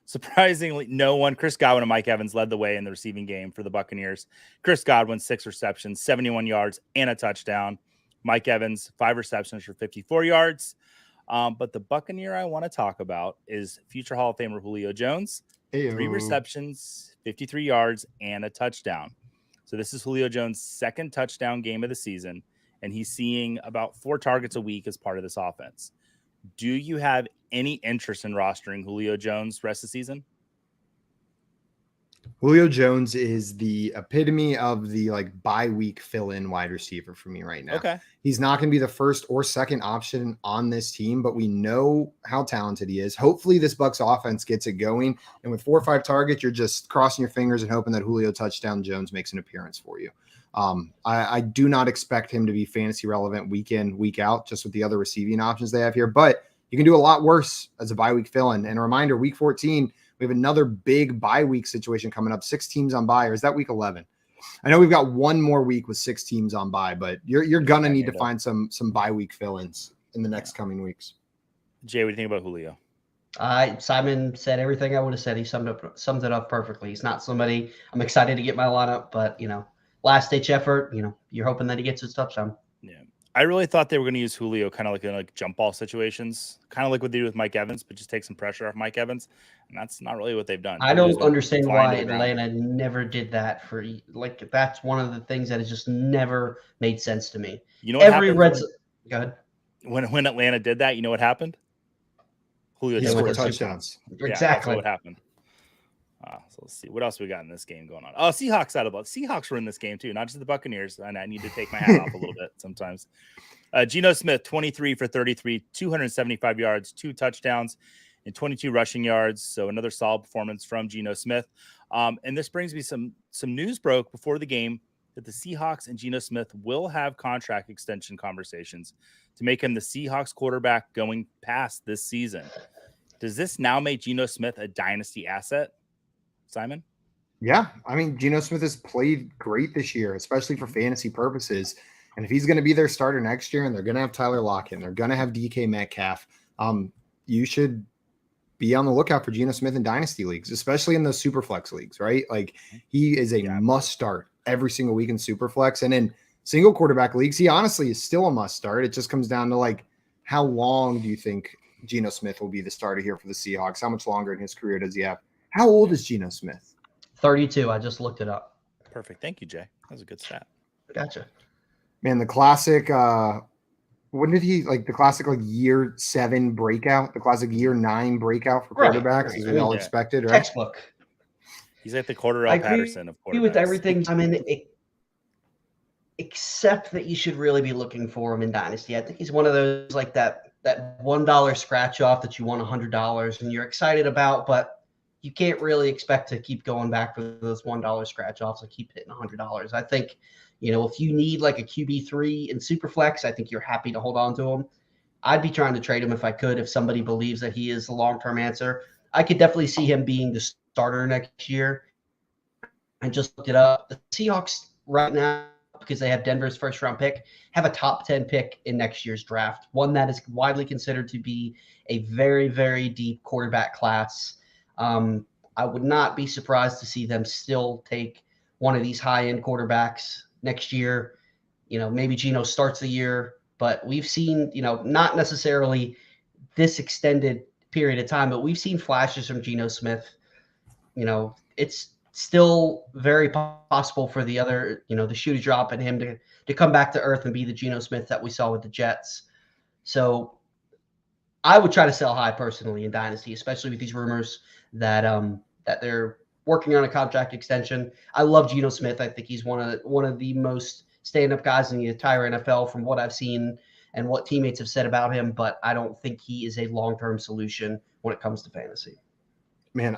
Surprisingly, no one. Chris Godwin and Mike Evans led the way in the receiving game for the Buccaneers. Chris Godwin, 6 receptions, 71 yards, and a touchdown. Mike Evans, 5 receptions for 54 yards. But the Buccaneer I want to talk about is future Hall of Famer Julio Jones. 3 receptions, 53 yards, and a touchdown. So this is Julio Jones' second touchdown game of the season, and he's seeing about 4 targets a week as part of this offense. Do you have any interest in rostering Julio Jones rest of the season? Julio Jones is the epitome of the bye week fill-in wide receiver for me right now. Okay. He's not going to be the first or second option on this team, but we know how talented he is. Hopefully this Bucs offense gets it going. And with 4 or 5 targets, you're just crossing your fingers and hoping that Julio touchdown Jones makes an appearance for you. I do not expect him to be fantasy relevant week in, week out, just with the other receiving options they have here, but you can do a lot worse as a bye week fill-in. And a reminder, week 14, we have another big bye week situation coming up. 6 teams on bye, or is that week 11? I know we've got one more week with 6 teams on bye, but you're gonna need to find some bye week fill-ins in the next coming weeks. Jay, what do you think about Julio? Simon said everything I would have said. He summed it up perfectly. He's not somebody I'm excited to get my lineup, but last ditch effort. You're hoping that he gets his touchdown. Yeah, I really thought they were going to use Julio kind of like in like jump ball situations, kind of like what they do with Mike Evans, but just take some pressure off Mike Evans. And that's not really what they've done. I don't understand why Atlanta never did that for like, that's one of the things that has just never made sense to me. You know what happened? Go ahead. When Atlanta did that, you know what happened? Julio scored touchdowns. Exactly. That's what happened. So let's see what else we got in this game going on. Oh, Seahawks out of both. Seahawks were in this game too, not just the Buccaneers. And I need to take my hat off a little bit sometimes. Geno Smith, 23 for 33, 275 yards, 2 touchdowns, and 22 rushing yards. So another solid performance from Geno Smith. And this brings me some news broke before the game that the Seahawks and Geno Smith will have contract extension conversations to make him the Seahawks quarterback going past this season. Does this now make Geno Smith a dynasty asset, Simon? Yeah. I mean, Geno Smith has played great this year, especially for fantasy purposes. And if he's going to be their starter next year and they're going to have Tyler Lockett and they're going to have DK Metcalf, you should be on the lookout for Geno Smith in dynasty leagues, especially in those super flex leagues, right? Like he is a must start every single week in super flex. And in single quarterback leagues, he honestly is still a must start. It just comes down to like, how long do you think Geno Smith will be the starter here for the Seahawks? How much longer in his career does he have? How old is Geno Smith? 32. I just looked it up. Perfect. Thank you, Jay. That was a good stat. Gotcha. Man, the classic, when did he like the classic like year 7 breakout, the classic year 9 breakout for quarterbacks, as we all expected, right? Textbook. He's like the Cordell Patterson of quarterbacks. I agree with everything. I mean, except that you should really be looking for him in dynasty. I think he's one of those like that $1 scratch off that you won $100 and you're excited about, but you can't really expect to keep going back for those $1 scratch offs and keep hitting $100. I think, if you need like a QB3 in Superflex, I think you're happy to hold on to him. I'd be trying to trade him if I could, if somebody believes that he is the long-term answer. I could definitely see him being the starter next year. I just looked it up. The Seahawks right now, because they have Denver's first-round pick, have a top 10 pick in next year's draft, one that is widely considered to be a very, very deep quarterback class. I would not be surprised to see them still take one of these high-end quarterbacks next year. Maybe Geno starts the year, but we've seen, not necessarily this extended period of time, but we've seen flashes from Geno Smith. It's still very possible for the other, the shoe to drop and him to come back to earth and be the Geno Smith that we saw with the Jets. So I would try to sell high personally in dynasty, especially with these rumors that that they're working on a contract extension. I love Geno Smith. I think he's one of the most stand-up guys in the entire NFL from what I've seen and what teammates have said about him, but I don't think he is a long-term solution when it comes to fantasy. Man,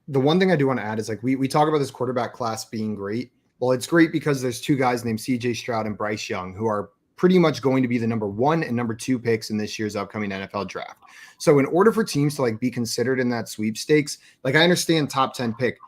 the one thing I do want to add is like we talk about this quarterback class being great. Well, it's great because there's 2 guys named CJ Stroud and Bryce Young who are pretty much going to be the number 1 and number 2 picks in this year's upcoming NFL draft. So in order for teams to like be considered in that sweepstakes, like I understand top 10 pick,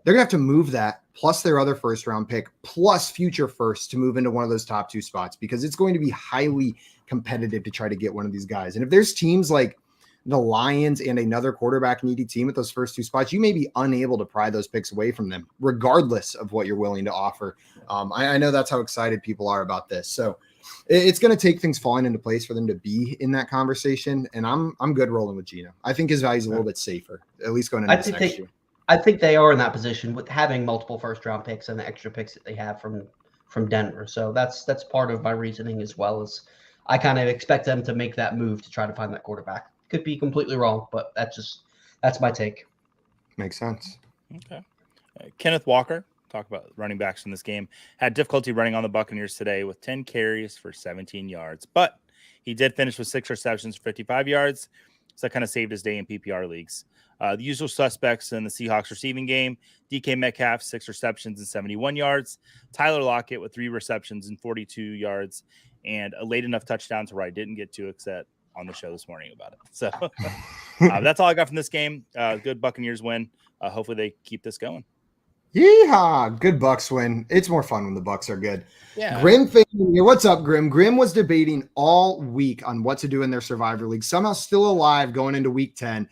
they're gonna have to move that plus their other first round pick plus future firsts to move into one of those top 2 spots, because it's going to be highly competitive to try to get one of these guys. And if there's teams like the Lions and another quarterback needy team at those first 2 spots, you may be unable to pry those picks away from them, regardless of what you're willing to offer. I know that's how excited people are about this. So it's going to take things falling into place for them to be in that conversation. And I'm good rolling with Geno. I think his value is a little bit safer, at least going into this next year. I think they are in that position with having multiple first-round picks and the extra picks that they have from Denver. So that's part of my reasoning, as well as I kind of expect them to make that move to try to find that quarterback. Could be completely wrong, but that's my take. Makes sense. Okay. Kenneth Walker, talk about running backs in this game, had difficulty running on the Buccaneers today with 10 carries for 17 yards, but he did finish with 6 receptions for 55 yards. So that kind of saved his day in PPR leagues. The usual suspects in the Seahawks receiving game: DK Metcalf, 6 receptions and 71 yards. Tyler Lockett with 3 receptions and 42 yards, and a late enough touchdown to where I didn't get too upset on the show this morning about it. So that's all I got from this game. Good Buccaneers win. Hopefully they keep this going. Yeehaw! Good Bucks win. It's more fun when the Bucks are good. Yeah. Grim fan here. What's up, Grim? Grim was debating all week on what to do in their Survivor League. Somehow still alive going into week 10.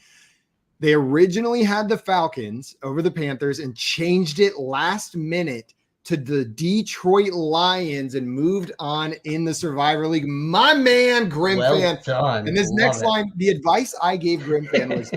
They originally had the Falcons over the Panthers and changed it last minute to the Detroit Lions and moved on in the Survivor League. My man, Grim Fan. Done. And this next line, the advice I gave Grim Fan was,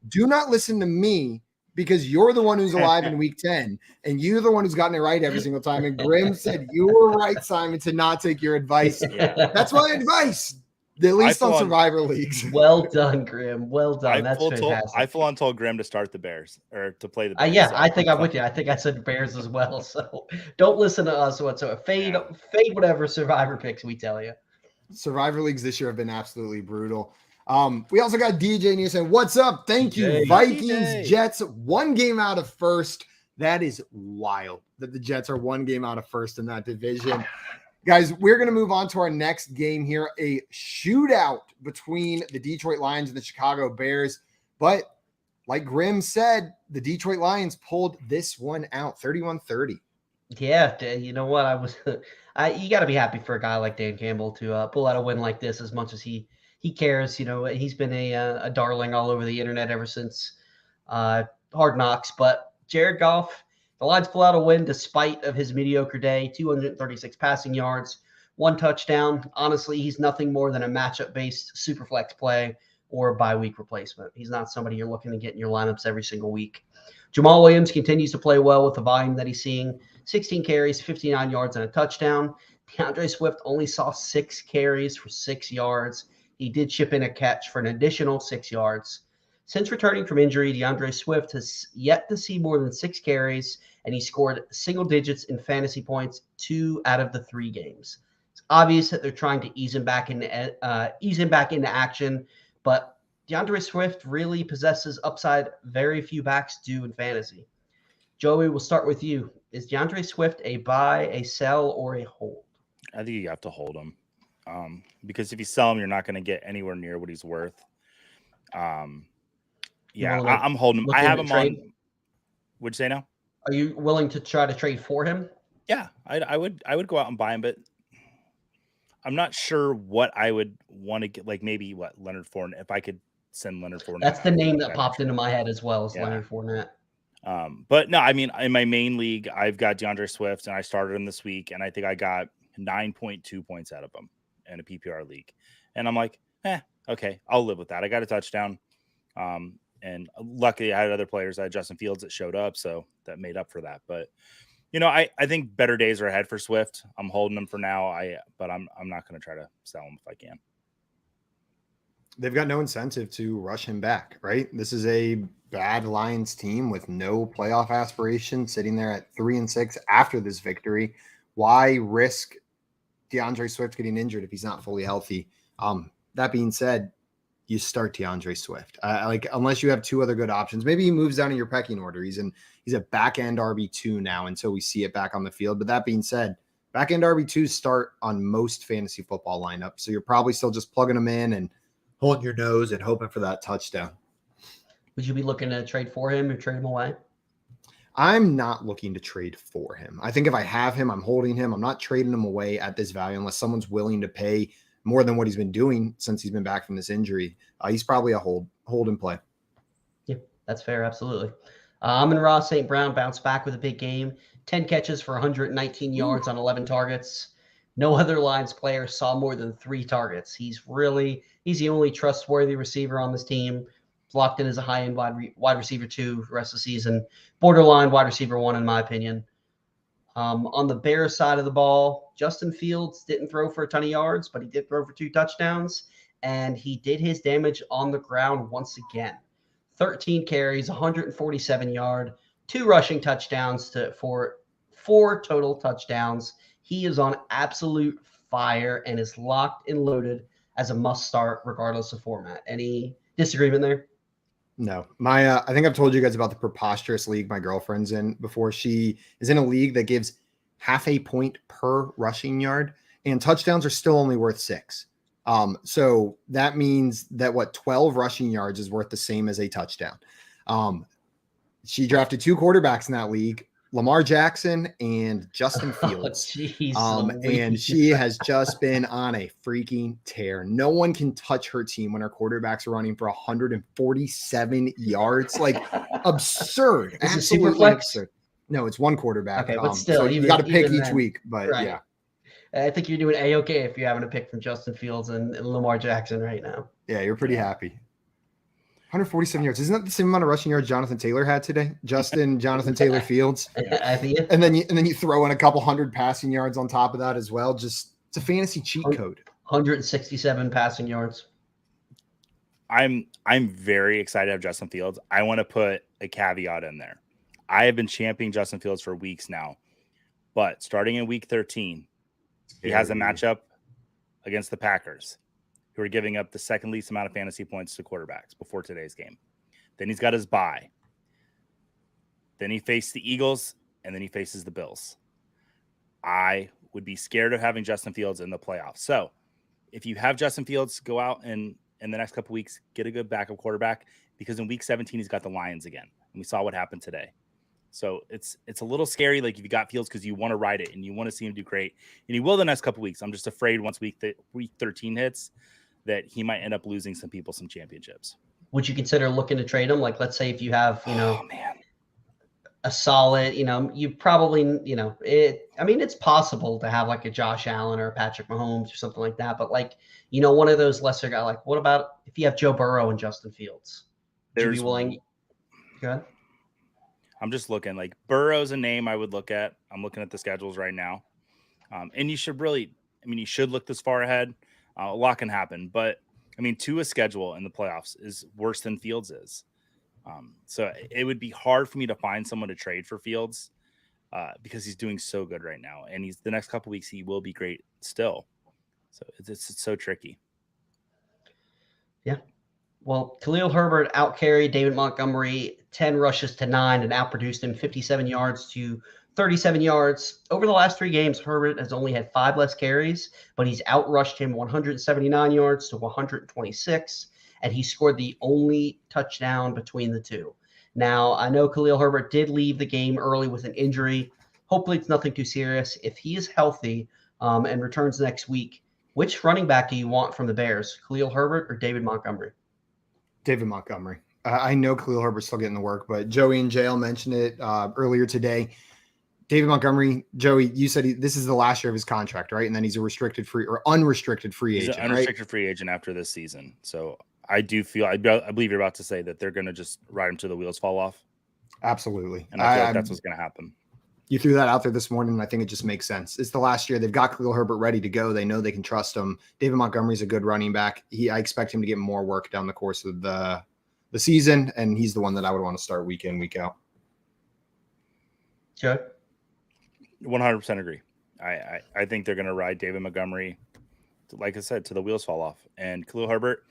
do not listen to me because you're the one who's alive in week 10 and you're the one who's gotten it right every single time. And Grim said, you were right, Simon, to not take your advice. Yeah. That's my advice, at least on Survivor Leagues. Well done, Grim. Well done. That's fantastic. I full on told Grim to start the Bears or to play the Bears. Yeah, I think I'm with you. I think I said Bears as well. So don't listen to us whatsoever. Fade whatever Survivor picks we tell you. Survivor Leagues this year have been absolutely brutal. We also got DJ Near saying, what's up? Thank you. Vikings, Jets, 1 game out of first. That is wild that the Jets are 1 game out of first in that division. Guys, we're going to move on to our next game here, a shootout between the Detroit Lions and the Chicago Bears. But like Grim said, the Detroit Lions pulled this one out, 31-30. Yeah, you know what? You got to be happy for a guy like Dan Campbell to pull out a win like this as much as he cares. You know, he's been a darling all over the internet ever since Hard Knocks. But Jared Goff, the Lions pull out a win despite of his mediocre day, 236 passing yards, 1 touchdown. Honestly, he's nothing more than a matchup-based super flex play or a bye-week replacement. He's not somebody you're looking to get in your lineups every single week. Jamal Williams continues to play well with the volume that he's seeing. 16 carries, 59 yards, and a touchdown. DeAndre Swift only saw 6 carries for 6 yards. He did chip in a catch for an additional 6 yards. Since returning from injury, DeAndre Swift has yet to see more than 6 carries, and he scored single digits in fantasy points 2 out of the 3 games. It's obvious that they're trying to ease him back into action, but DeAndre Swift really possesses upside very few backs do in fantasy. Joey, we'll start with you. Is DeAndre Swift a buy, a sell, or a hold? I think you have to hold him because if you sell him, you're not going to get anywhere near what he's worth. I'm holding him. I have him on. Would you say no? Are you willing to try to trade for him? Yeah, I would go out and buy him, but I'm not sure what I would want to get. Like maybe Leonard Fournette. If I could send Leonard Fournette. That's the name that popped into my head as well as Leonard Fournette. But no, I mean, in my main league, I've got DeAndre Swift, and I started him this week, and I think I got 9.2 points out of him in a PPR league. And I'm like, okay, I'll live with that. I got a touchdown. And luckily I had other players. I had Justin Fields that showed up, so that made up for that. But, you know, I think better days are ahead for Swift. I'm holding him for now, but I'm not going to try to sell him if I can. They've got no incentive to rush him back, right? This is a bad Lions team with no playoff aspirations, sitting there at 3-6 after this victory. Why risk DeAndre Swift getting injured if he's not fully healthy? That being said, you start DeAndre Swift. Unless you have 2 other good options, maybe he moves down in your pecking order. He's a back end RB2 now until we see it back on the field. But that being said, back end RB2s start on most fantasy football lineups, so you're probably still just plugging them in and holding your nose and hoping for that touchdown. Would you be looking to trade for him or trade him away? I'm not looking to trade for him. I think if I have him, I'm holding him. I'm not trading him away at this value unless someone's willing to pay more than what he's been doing since he's been back from this injury. He's probably a hold and play. Yeah, that's fair. Absolutely. Amon-Ra St. Brown bounced back with a big game. 10 catches for 119 yards on 11 targets. No other Lions player saw more than 3 targets. He's the only trustworthy receiver on this team. Locked in as a high-end wide receiver 2 the rest of the season. Borderline wide receiver 1, in my opinion. On the Bears side of the ball, Justin Fields didn't throw for a ton of yards, but he did throw for 2 touchdowns, and he did his damage on the ground once again. 13 carries, 147 yard, 2 rushing touchdowns for 4 total touchdowns. He is on absolute fire and is locked and loaded as a must-start regardless of format. Any disagreement there? No. I think I've told you guys about the preposterous league my girlfriend's in before. She is in a league that gives half a point per rushing yard, and touchdowns are still only worth 6. So that means that 12 rushing yards is worth the same as a touchdown. She drafted 2 quarterbacks in that league, Lamar Jackson and Justin Fields. And she has just been on a freaking tear. No one can touch her team when her quarterbacks are running for 147 yards. Like absurd. Absolutely absurd. No, it's one quarterback. Okay, but still, so you got to pick each week. But right. yeah, I think you're doing A-okay if you're having to pick from Justin Fields and Lamar Jackson right now. Yeah, you're pretty happy. 147 yards. Isn't that the same amount of rushing yards Jonathan Taylor had today? Jonathan Taylor Fields. And then you throw in a couple hundred passing yards on top of that as well. Just it's a fantasy cheat code. 167 passing yards. I'm very excited to have Justin Fields. I want to put a caveat in there. I have been championing Justin Fields for weeks now, but starting in week 13, he has a matchup against the Packers, who are giving up the second least amount of fantasy points to quarterbacks before today's game. Then he's got his bye. Then he faces the Eagles, and then he faces the Bills. I would be scared of having Justin Fields in the playoffs. So if you have Justin Fields, go out and in the next couple weeks, get a good backup quarterback, because in week 17, he's got the Lions again. And we saw what happened today. So it's a little scary, like if you got Fields, because you want to ride it and you want to see him do great. And he will the next couple weeks. I'm just afraid once week 13 hits that he might end up losing some people some championships. Would you consider looking to trade him? Like, let's say if you have, a solid, you probably, it's possible to have like a Josh Allen or a Patrick Mahomes or something like that. But like, one of those lesser guys, like what about if you have Joe Burrow and Justin Fields? Would you be willing? Go ahead. I'm just looking, like Burrow's a name I would look at. I'm looking at the schedules right now. And you should you should look this far ahead. A lot can happen, but Tua's schedule in the playoffs is worse than Fields is. So it would be hard for me to find someone to trade for Fields because he's doing so good right now. And the next couple weeks, he will be great still. So it's so tricky. Yeah. Well, Khalil Herbert outcarried David Montgomery 10 rushes to 9 and outproduced him 57 yards to 37 yards. Over the last 3 games, Herbert has only had 5 less carries, but he's outrushed him 179 yards to 126, and he scored the only touchdown between the two. Now, I know Khalil Herbert did leave the game early with an injury. Hopefully it's nothing too serious. If he is healthy and returns next week, which running back do you want from the Bears, Khalil Herbert or David Montgomery? David Montgomery. I know Khalil Herbert's still getting the work, but Joey and JL mentioned it earlier today. David Montgomery, Joey, you said this is the last year of his contract, right? And then he's a unrestricted free agent. He's an unrestricted free agent after this season. So I believe you're about to say that they're going to just ride him till the wheels fall off. Absolutely. And I feel like that's what's going to happen. You threw that out there this morning, and I think it just makes sense. It's the last year. They've got Khalil Herbert ready to go. They know they can trust him. David Montgomery's a good running back. I expect him to get more work down the course of the season, and he's the one that I would want to start week in, week out. Sure. 100% agree. I think they're going to ride David Montgomery, like I said, to the wheels fall off. And Khalil Herbert,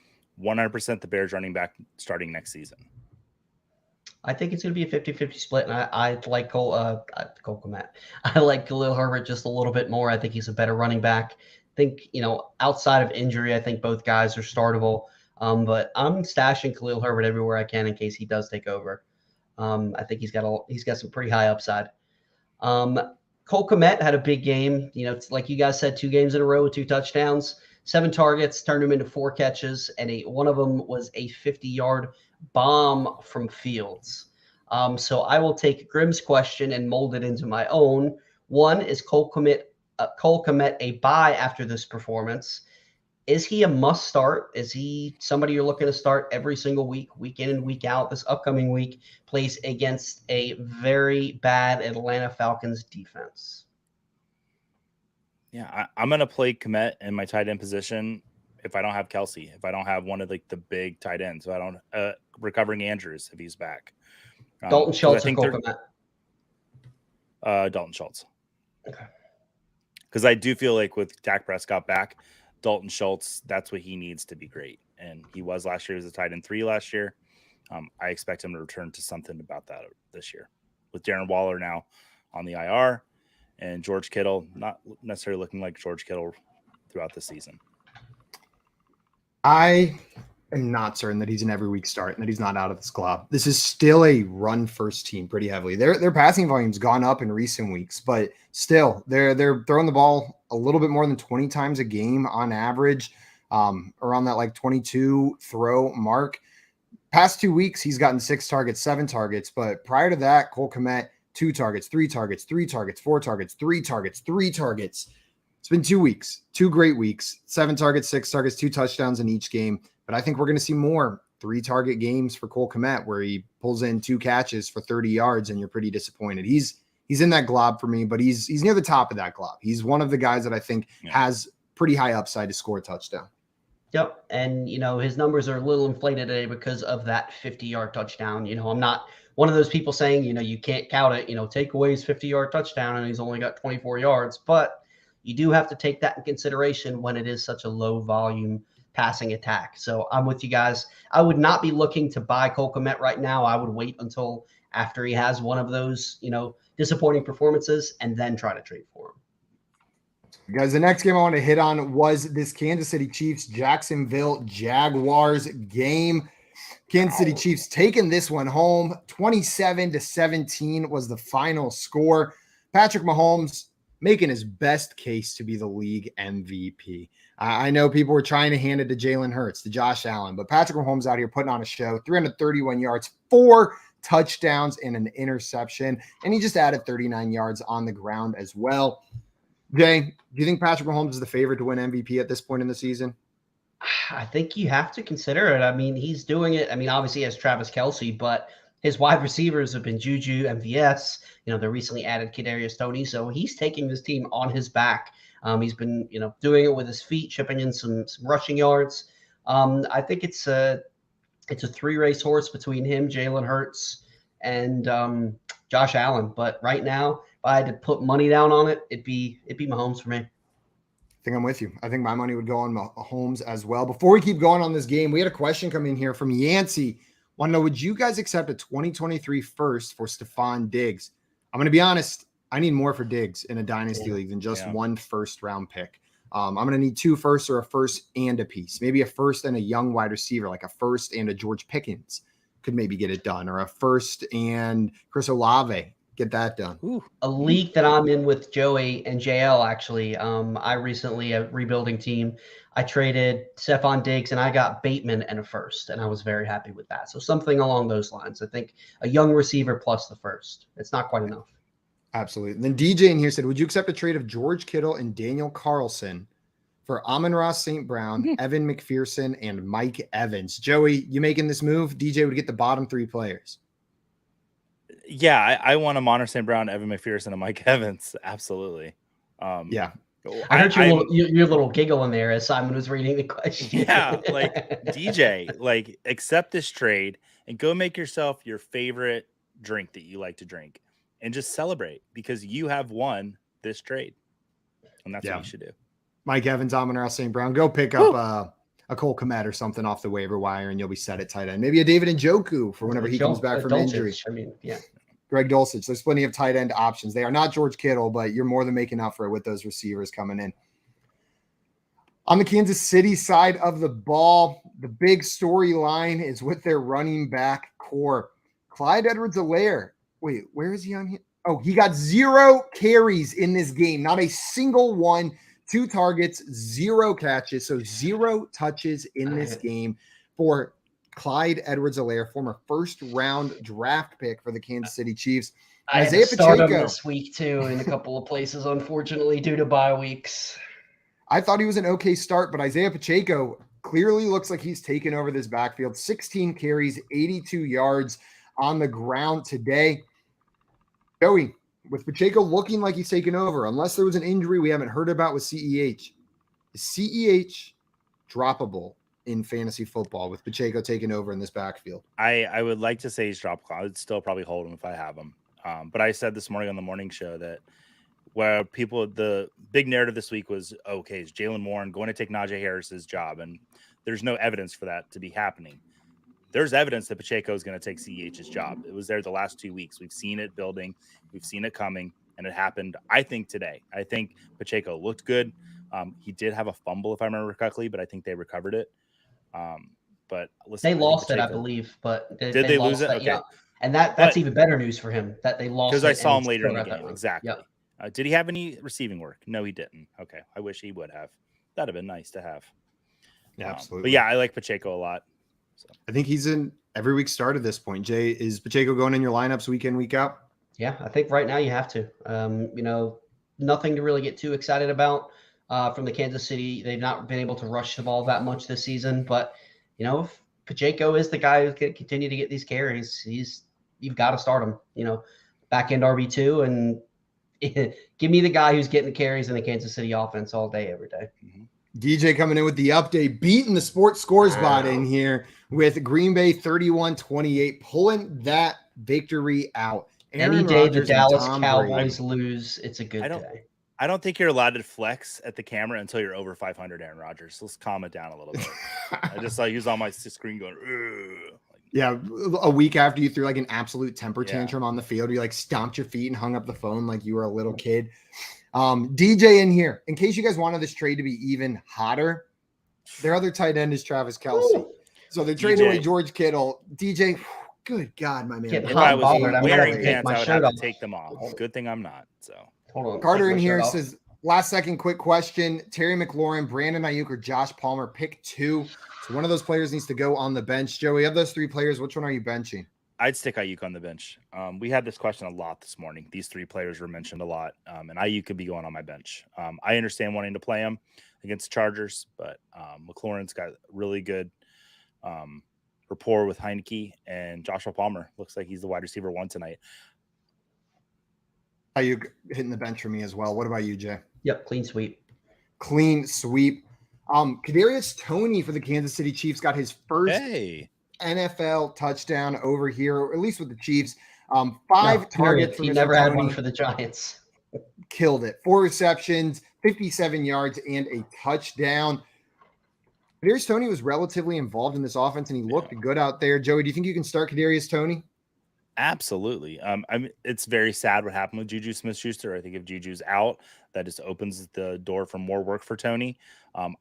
100% the Bears running back starting next season. I think it's going to be a 50-50 split, and I like Cole Kmet. I like Khalil Herbert just a little bit more. I think he's a better running back. I think, outside of injury, I think both guys are startable. But I'm stashing Khalil Herbert everywhere I can in case he does take over. I think he's got some pretty high upside. Cole Kmet had a big game. It's like you guys said, 2 games in a row with 2 touchdowns, 7 targets, turned him into 4 catches, and one of them was a 50-yard bomb from Fields. So I will take Grimm's question and mold it into my own. One, is Cole Kmet a buy after this performance? Is he a must start? Is he somebody you're looking to start every single week, week in and week out? This upcoming week plays against a very bad Atlanta Falcons defense. Yeah, I'm going to play Kmet in my tight end position if I don't have Kelsey, if I don't have one of the big tight ends, if I don't recovering Andrews if he's back. Dalton Schultz or Cole Kmet? Dalton Schultz. Okay. Because I do feel like with Dak Prescott back, Dalton Schultz, that's what he needs to be great. And he was last year. He was a tight end 3 last year. I expect him to return to something about that this year. With Darren Waller now on the IR and George Kittle, not necessarily looking like George Kittle throughout the season. I am not certain that he's an every week start and that he's not out of this club. This is still a run first team pretty heavily. Their passing volume's gone up in recent weeks, but still they're throwing the ball a little bit more than 20 times a game on average, around that 22 throw mark. Past 2 weeks, he's gotten 6 targets, 7 targets, but prior to that, Cole Kmet, 2 targets, 3 targets, 3 targets, 4 targets, 3 targets, 3 targets. It's been 2 weeks, 2 great weeks, 7 targets, 6 targets, 2 touchdowns in each game. But I think we're going to see more 3-target games for Cole Kmet where he pulls in 2 catches for 30 yards and you're pretty disappointed. He's in that glob for me, but he's near the top of that glob. He's one of the guys that I think has pretty high upside to score a touchdown. Yep. And, his numbers are a little inflated today because of that 50-yard touchdown. I'm not one of those people saying, you can't count it, take away his 50-yard touchdown and he's only got 24 yards. But you do have to take that in consideration when it is such a low volume passing attack. So I'm with you guys. I would not be looking to buy Cole Kmet right now. I would wait until after he has one of those, disappointing performances and then try to trade for him. Guys, the next game I want to hit on was this Kansas City Chiefs Jacksonville Jaguars game. Kansas City Chiefs taking this one home. 27-17 was the final score. Patrick Mahomes making his best case to be the league MVP. I know people were trying to hand it to Jalen Hurts, to Josh Allen, but Patrick Mahomes out here putting on a show, 331 yards, 4 touchdowns, and an interception. And he just added 39 yards on the ground as well. Jay, do you think Patrick Mahomes is the favorite to win MVP at this point in the season? I think you have to consider it. I mean, he's doing it. I mean, obviously he has Travis Kelce, but his wide receivers have been Juju, MVS. The recently added Kadarius Toney. So he's taking this team on his back. He's been, doing it with his feet, chipping in some rushing yards. I think it's a 3-race horse between him, Jalen Hurts, and Josh Allen. But right now, if I had to put money down on it, it'd be Mahomes for me. I think I'm with you. I think my money would go on Mahomes as well. Before we keep going on this game, we had a question come in here from Yancey. Want to know, would you guys accept a 2023 first for Stephon Diggs? I'm going to be honest. I need more for Diggs in a dynasty league than just 1 first-round pick. I'm going to need 2 firsts or a first and a piece. Maybe a first and a young wide receiver, like a first and a George Pickens could maybe get it done, or a first and Chris Olave, get that done. Ooh. A league that I'm in with Joey and JL, actually. I recently, a rebuilding team, I traded Stephon Diggs and I got Bateman and a first, and I was very happy with that. So something along those lines. I think a young receiver plus the first. It's not quite enough. Absolutely. And then DJ in here said, would you accept a trade of George Kittle and Daniel Carlson for Amon-Ra St. Brown, Evan McPherson, and Mike Evans? Joey, you making this move? DJ would get the bottom 3 players. Yeah, I want Amon-Ra St. Brown, Evan McPherson, and Mike Evans. Absolutely. Yeah. I heard your little giggle in there as Simon was reading the question. Yeah, DJ, accept this trade and go make yourself your favorite drink that you like to drink and just celebrate because you have won this trade. And that's what you should do. Mike Evans, Amon-Ra St. Brown, go pick up a Cole Kmet or something off the waiver wire and you'll be set at tight end. Maybe a David Njoku for whenever he comes back from injury. I mean, yeah. Greg Dulcich. There's plenty of tight end options. They are not George Kittle, but you're more than making up for it with those receivers coming in. On the Kansas City side of the ball, the big storyline is with their running back core. Clyde Edwards-Helaire. Wait, where is he on here? Oh, he got 0 carries in this game. Not a single one. 2 targets, 0 catches. So 0 touches in this game for Clyde Edwards-Helaire, former first-round draft pick for the Kansas City Chiefs. I had to start him this week, too, in a couple of places, unfortunately, due to bye weeks. I thought he was an okay start, but Isaiah Pacheco clearly looks like he's taken over this backfield. 16 carries, 82 yards on the ground today. Joey, with Pacheco looking like he's taken over, unless there was an injury we haven't heard about with CEH, is CEH droppable in fantasy football with Pacheco taking over in this backfield? I would like to say he's droppable. I would still probably hold him if I have him. But I said this morning on the morning show that where the big narrative this week was, okay, is Jalen Warren going to take Najee Harris's job? And there's no evidence for that to be happening. There's evidence that Pacheco is going to take CEH's job. It was there the last 2 weeks. We've seen it building. We've seen it coming. And it happened, I think, today. I think Pacheco looked good. He did have a fumble, if I remember correctly, but I think they recovered it. But listen, they lost it, I believe. But did they lose it? Okay. Yeah. And that's even better news for him that they lost. Because I saw him later in the game. Exactly. Yep. Did he have any receiving work? No, he didn't. Okay. I wish he would have. That'd have been nice to have. Yeah, absolutely. But yeah, I like Pacheco a lot. So. I think he's in every week start at this point. Jay, is Pacheco going in your lineups week in, week out? Yeah, I think right now you have to. Nothing to really get too excited about from the Kansas City. They've not been able to rush the ball that much this season, but if Pacheco is the guy who's going to continue to get these carries, you've got to start him. Back end RB2, and give me the guy who's getting the carries in the Kansas City offense all day, every day. DJ coming in with the update, beating the sports scores bot in here with Green Bay 31-28, pulling that victory out. Aaron Any day Rodgers the Dallas Cowboys lose, it's a good day. I don't think you're allowed to flex at the camera until you're over 500, Aaron Rodgers. Let's calm it down a little bit. I just saw you on my screen going, ugh. Yeah, a week after you threw like an absolute temper tantrum on the field, you like stomped your feet and hung up the phone like you were a little kid. DJ in here, in case you guys wanted this trade to be even hotter, their other tight end is Travis Kelce. Ooh. So they're trading away George Kittle. DJ, good God, my man. If I was wearing pants, I would have to take them off. Good thing I'm not. So hold on. Carter in here says, last second quick question. Terry McLaurin, Brandon Ayuk, or Josh Palmer, pick 2. So one of those players needs to go on the bench. Joey, of those 3 players, which one are you benching? I'd stick Ayuk on the bench. We had this question a lot this morning. These 3 players were mentioned a lot, and Ayuk could be going on my bench. I understand wanting to play him against the Chargers, but McLaurin's got really good rapport with Heineke, and Joshua Palmer looks like he's the wide receiver 1 tonight. Ayuk hitting the bench for me as well. What about you, Jay? Yep, clean sweep. Clean sweep. Kadarius Toney for the Kansas City Chiefs got his first NFL touchdown over here, or at least with the Chiefs. 5 targets. He never had one for the Giants. Killed it. 4 receptions, 57 yards, and a touchdown. Kadarius Toney was relatively involved in this offense, and he looked good out there. Joey, do you think you can start Kadarius Toney? Absolutely. It's very sad what happened with Juju Smith-Schuster. I think if Juju's out, that just opens the door for more work for Toney.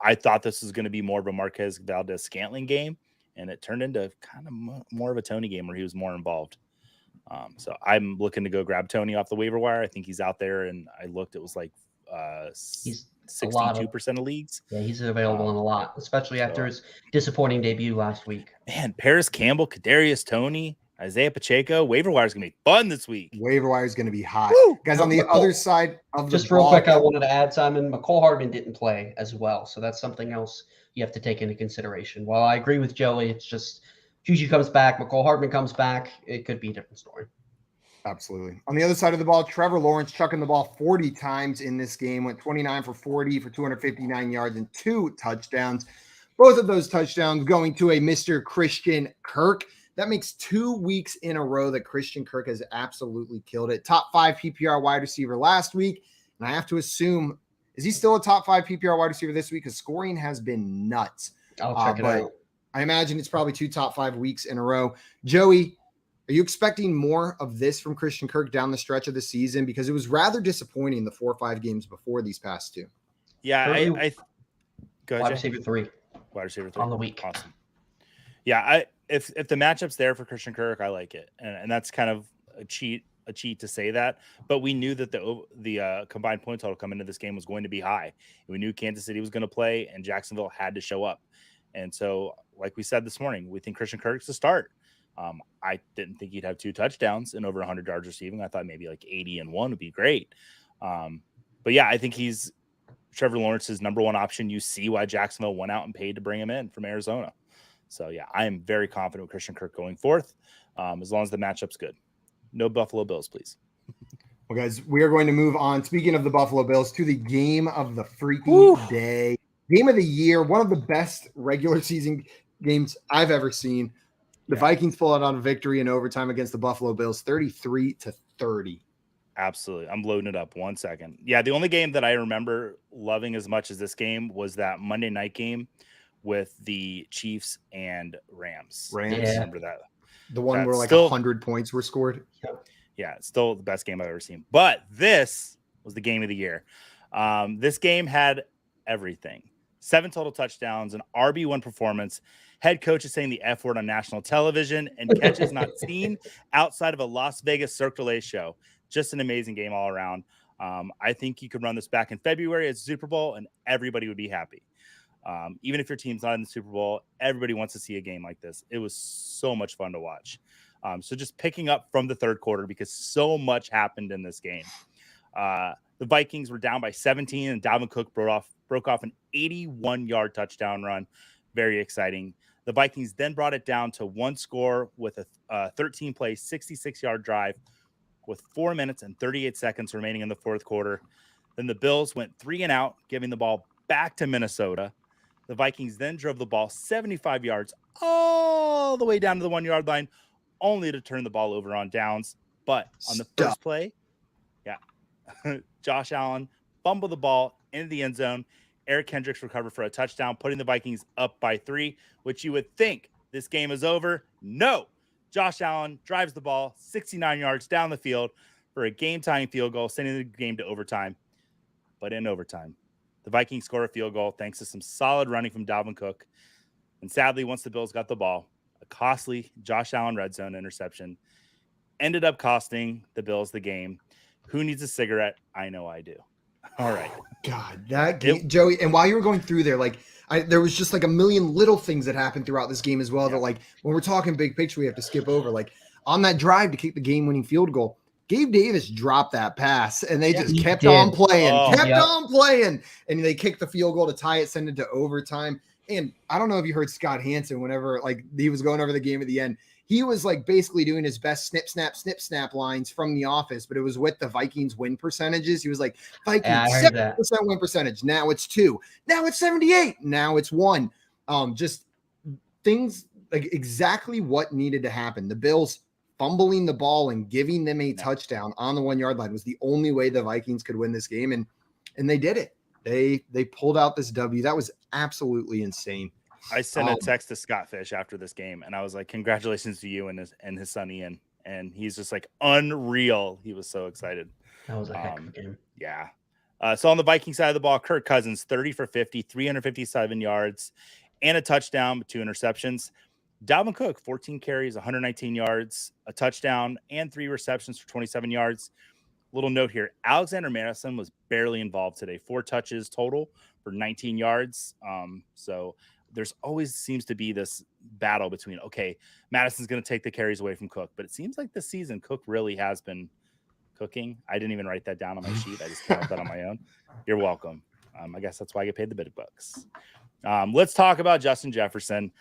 I thought this was going to be more of a Marquez Valdez-Scantling game, and it turned into kind of more of a Toney game where he was more involved. So I'm looking to go grab Toney off the waiver wire. I think he's out there, and I looked, it was like he's 62% of leagues. Yeah, he's available in a lot, especially after his disappointing debut last week. Man, Paris Campbell, Kadarius Toney, Isaiah Pacheco, waiver wire is going to be fun this week. Waiver wire is going to be hot. Guys, on the other side of the just real quick, I wanted to add, Simon, McCole Hardman didn't play as well, so that's something else you have to take into consideration. While I agree with Joey, it's just Juju comes back, McCole Hardman comes back, it could be a different story. Absolutely. On the other side of the ball, Trevor Lawrence chucking the ball 40 times in this game, went 29 for 40 for 259 yards and 2 touchdowns. Both of those touchdowns going to a Mr. Christian Kirk. That makes 2 weeks in a row that Christian Kirk has absolutely killed it. Top 5 PPR wide receiver last week. And I have to assume, is he still a top 5 PPR wide receiver this week? Because scoring has been nuts. I'll check it out. I imagine it's probably 2 top 5 weeks in a row. Joey, are you expecting more of this from Christian Kirk down the stretch of the season? Because it was rather disappointing the 4 or 5 games before these past 2. Yeah, I go ahead. Wide receiver 3. Wide receiver 3 on the week. Awesome. Yeah, if the matchup's there for Christian Kirk, I like it, and that's kind of a cheat to say that. But we knew that the combined point total coming into this game was going to be high. We knew Kansas City was going to play, and Jacksonville had to show up. And so, like we said this morning, we think Christian Kirk's the start. I didn't think he'd have 2 touchdowns and over 100 yards receiving. I thought maybe like 80 and 1 would be great. But yeah, I think he's Trevor Lawrence's number 1 option. You see why Jacksonville went out and paid to bring him in from Arizona. So yeah, I am very confident with Christian Kirk going forth, as long as the matchup's good. No Buffalo Bills, please. Well, guys, we are going to move on. Speaking of the Buffalo Bills, to the game of the freaking day, game of the year, one of the best regular season games I've ever seen. The Vikings pull out on a victory in overtime against the Buffalo Bills, 33-30. Absolutely. I'm loading it up 1 second. Yeah, the only game that I remember loving as much as this game was that Monday night game with the Chiefs and Rams. Yeah. Remember that? The one where like 100 points were scored. Yeah, it's still the best game I've ever seen. But this was the game of the year. This game had everything. 7 total touchdowns, an RB1 performance. Head coach is saying the F word on national television, and catches not seen outside of a Las Vegas Cirque du Soleil show. Just an amazing game all around. I think you could run this back in February as Super Bowl, and everybody would be happy. Even if your team's not in the Super Bowl, everybody wants to see a game like this. It was so much fun to watch. So just picking up from the third quarter because so much happened in this game. The Vikings were down by 17, and Dalvin Cook broke off an 81-yard touchdown run. Very exciting. The Vikings then brought it down to one score with a 13-play, 66-yard drive with 4 minutes and 38 seconds remaining in the fourth quarter. Then the Bills went 3 and out, giving the ball back to Minnesota. The Vikings then drove the ball 75 yards all the way down to the 1-yard line, only to turn the ball over on downs. But on the first play, Josh Allen fumbled the ball into the end zone. Eric Kendricks recovered for a touchdown, putting the Vikings up by 3, which you would think this game is over. No. Josh Allen drives the ball 69 yards down the field for a game-tying field goal, sending the game to overtime. But in overtime, the Vikings score a field goal thanks to some solid running from Dalvin Cook. And sadly, once the Bills got the ball, a costly Josh Allen red zone interception ended up costing the Bills the game. Who needs a cigarette? I know I do. All right. God, that game, Joey. And while you were going through there, there was just like a million little things that happened throughout this game as well. That when we're talking big picture, we have to skip over. On that drive to kick the game-winning field goal, Gabe Davis dropped that pass, and they just kept on playing, on playing, and they kicked the field goal to tie it, send it to overtime. And I don't know if you heard Scott Hansen whenever he was going over the game at the end. He was basically doing his best snip, snap lines from The Office, but it was with the Vikings win percentages. He was like, Vikings, 7% win percentage. Now it's 2. Now it's 78. Now it's 1. Just things exactly what needed to happen. The Bills fumbling the ball and giving them a touchdown on the 1-yard line was the only way the Vikings could win this game. And they did it. They pulled out this W. That was absolutely insane. I sent a text to Scott Fish after this game, and I was like, congratulations to you and his son Ian. And he's just unreal. He was so excited. That was a heck of a game. Yeah. So on the Viking side of the ball, Kirk Cousins, 30 for 50, 357 yards, and a touchdown with 2 interceptions. Dalvin Cook, 14 carries, 119 yards, a touchdown, and 3 receptions for 27 yards. Little note here, Alexander Madison was barely involved today. 4 touches total for 19 yards. So there's always seems to be this battle between, Madison's going to take the carries away from Cook. But it seems like this season, Cook really has been cooking. I didn't even write that down on my sheet. I just came up with that on my own. You're welcome. I guess that's why I get paid the big bucks. Let's talk about Justin Jefferson.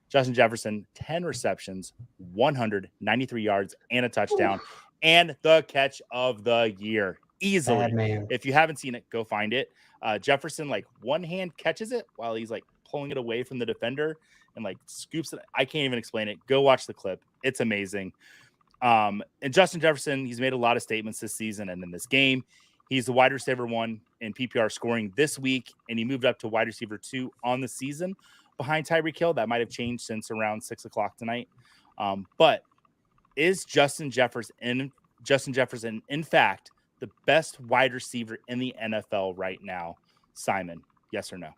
Justin Jefferson, 10 receptions, 193 yards, and a touchdown, and the catch of the year. Easily. If you haven't seen it, go find it. Jefferson, one hand catches it while he's pulling it away from the defender and scoops it. I can't even explain it. Go watch the clip. It's amazing. And Justin Jefferson, he's made a lot of statements this season and in this game. He's the wide receiver 1 in PPR scoring this week, and he moved up to wide receiver 2 on the season behind Tyreek Hill. That might have changed since around 6:00 tonight. But is Justin Jefferson, in fact, the best wide receiver in the NFL right now? Simon, yes or no?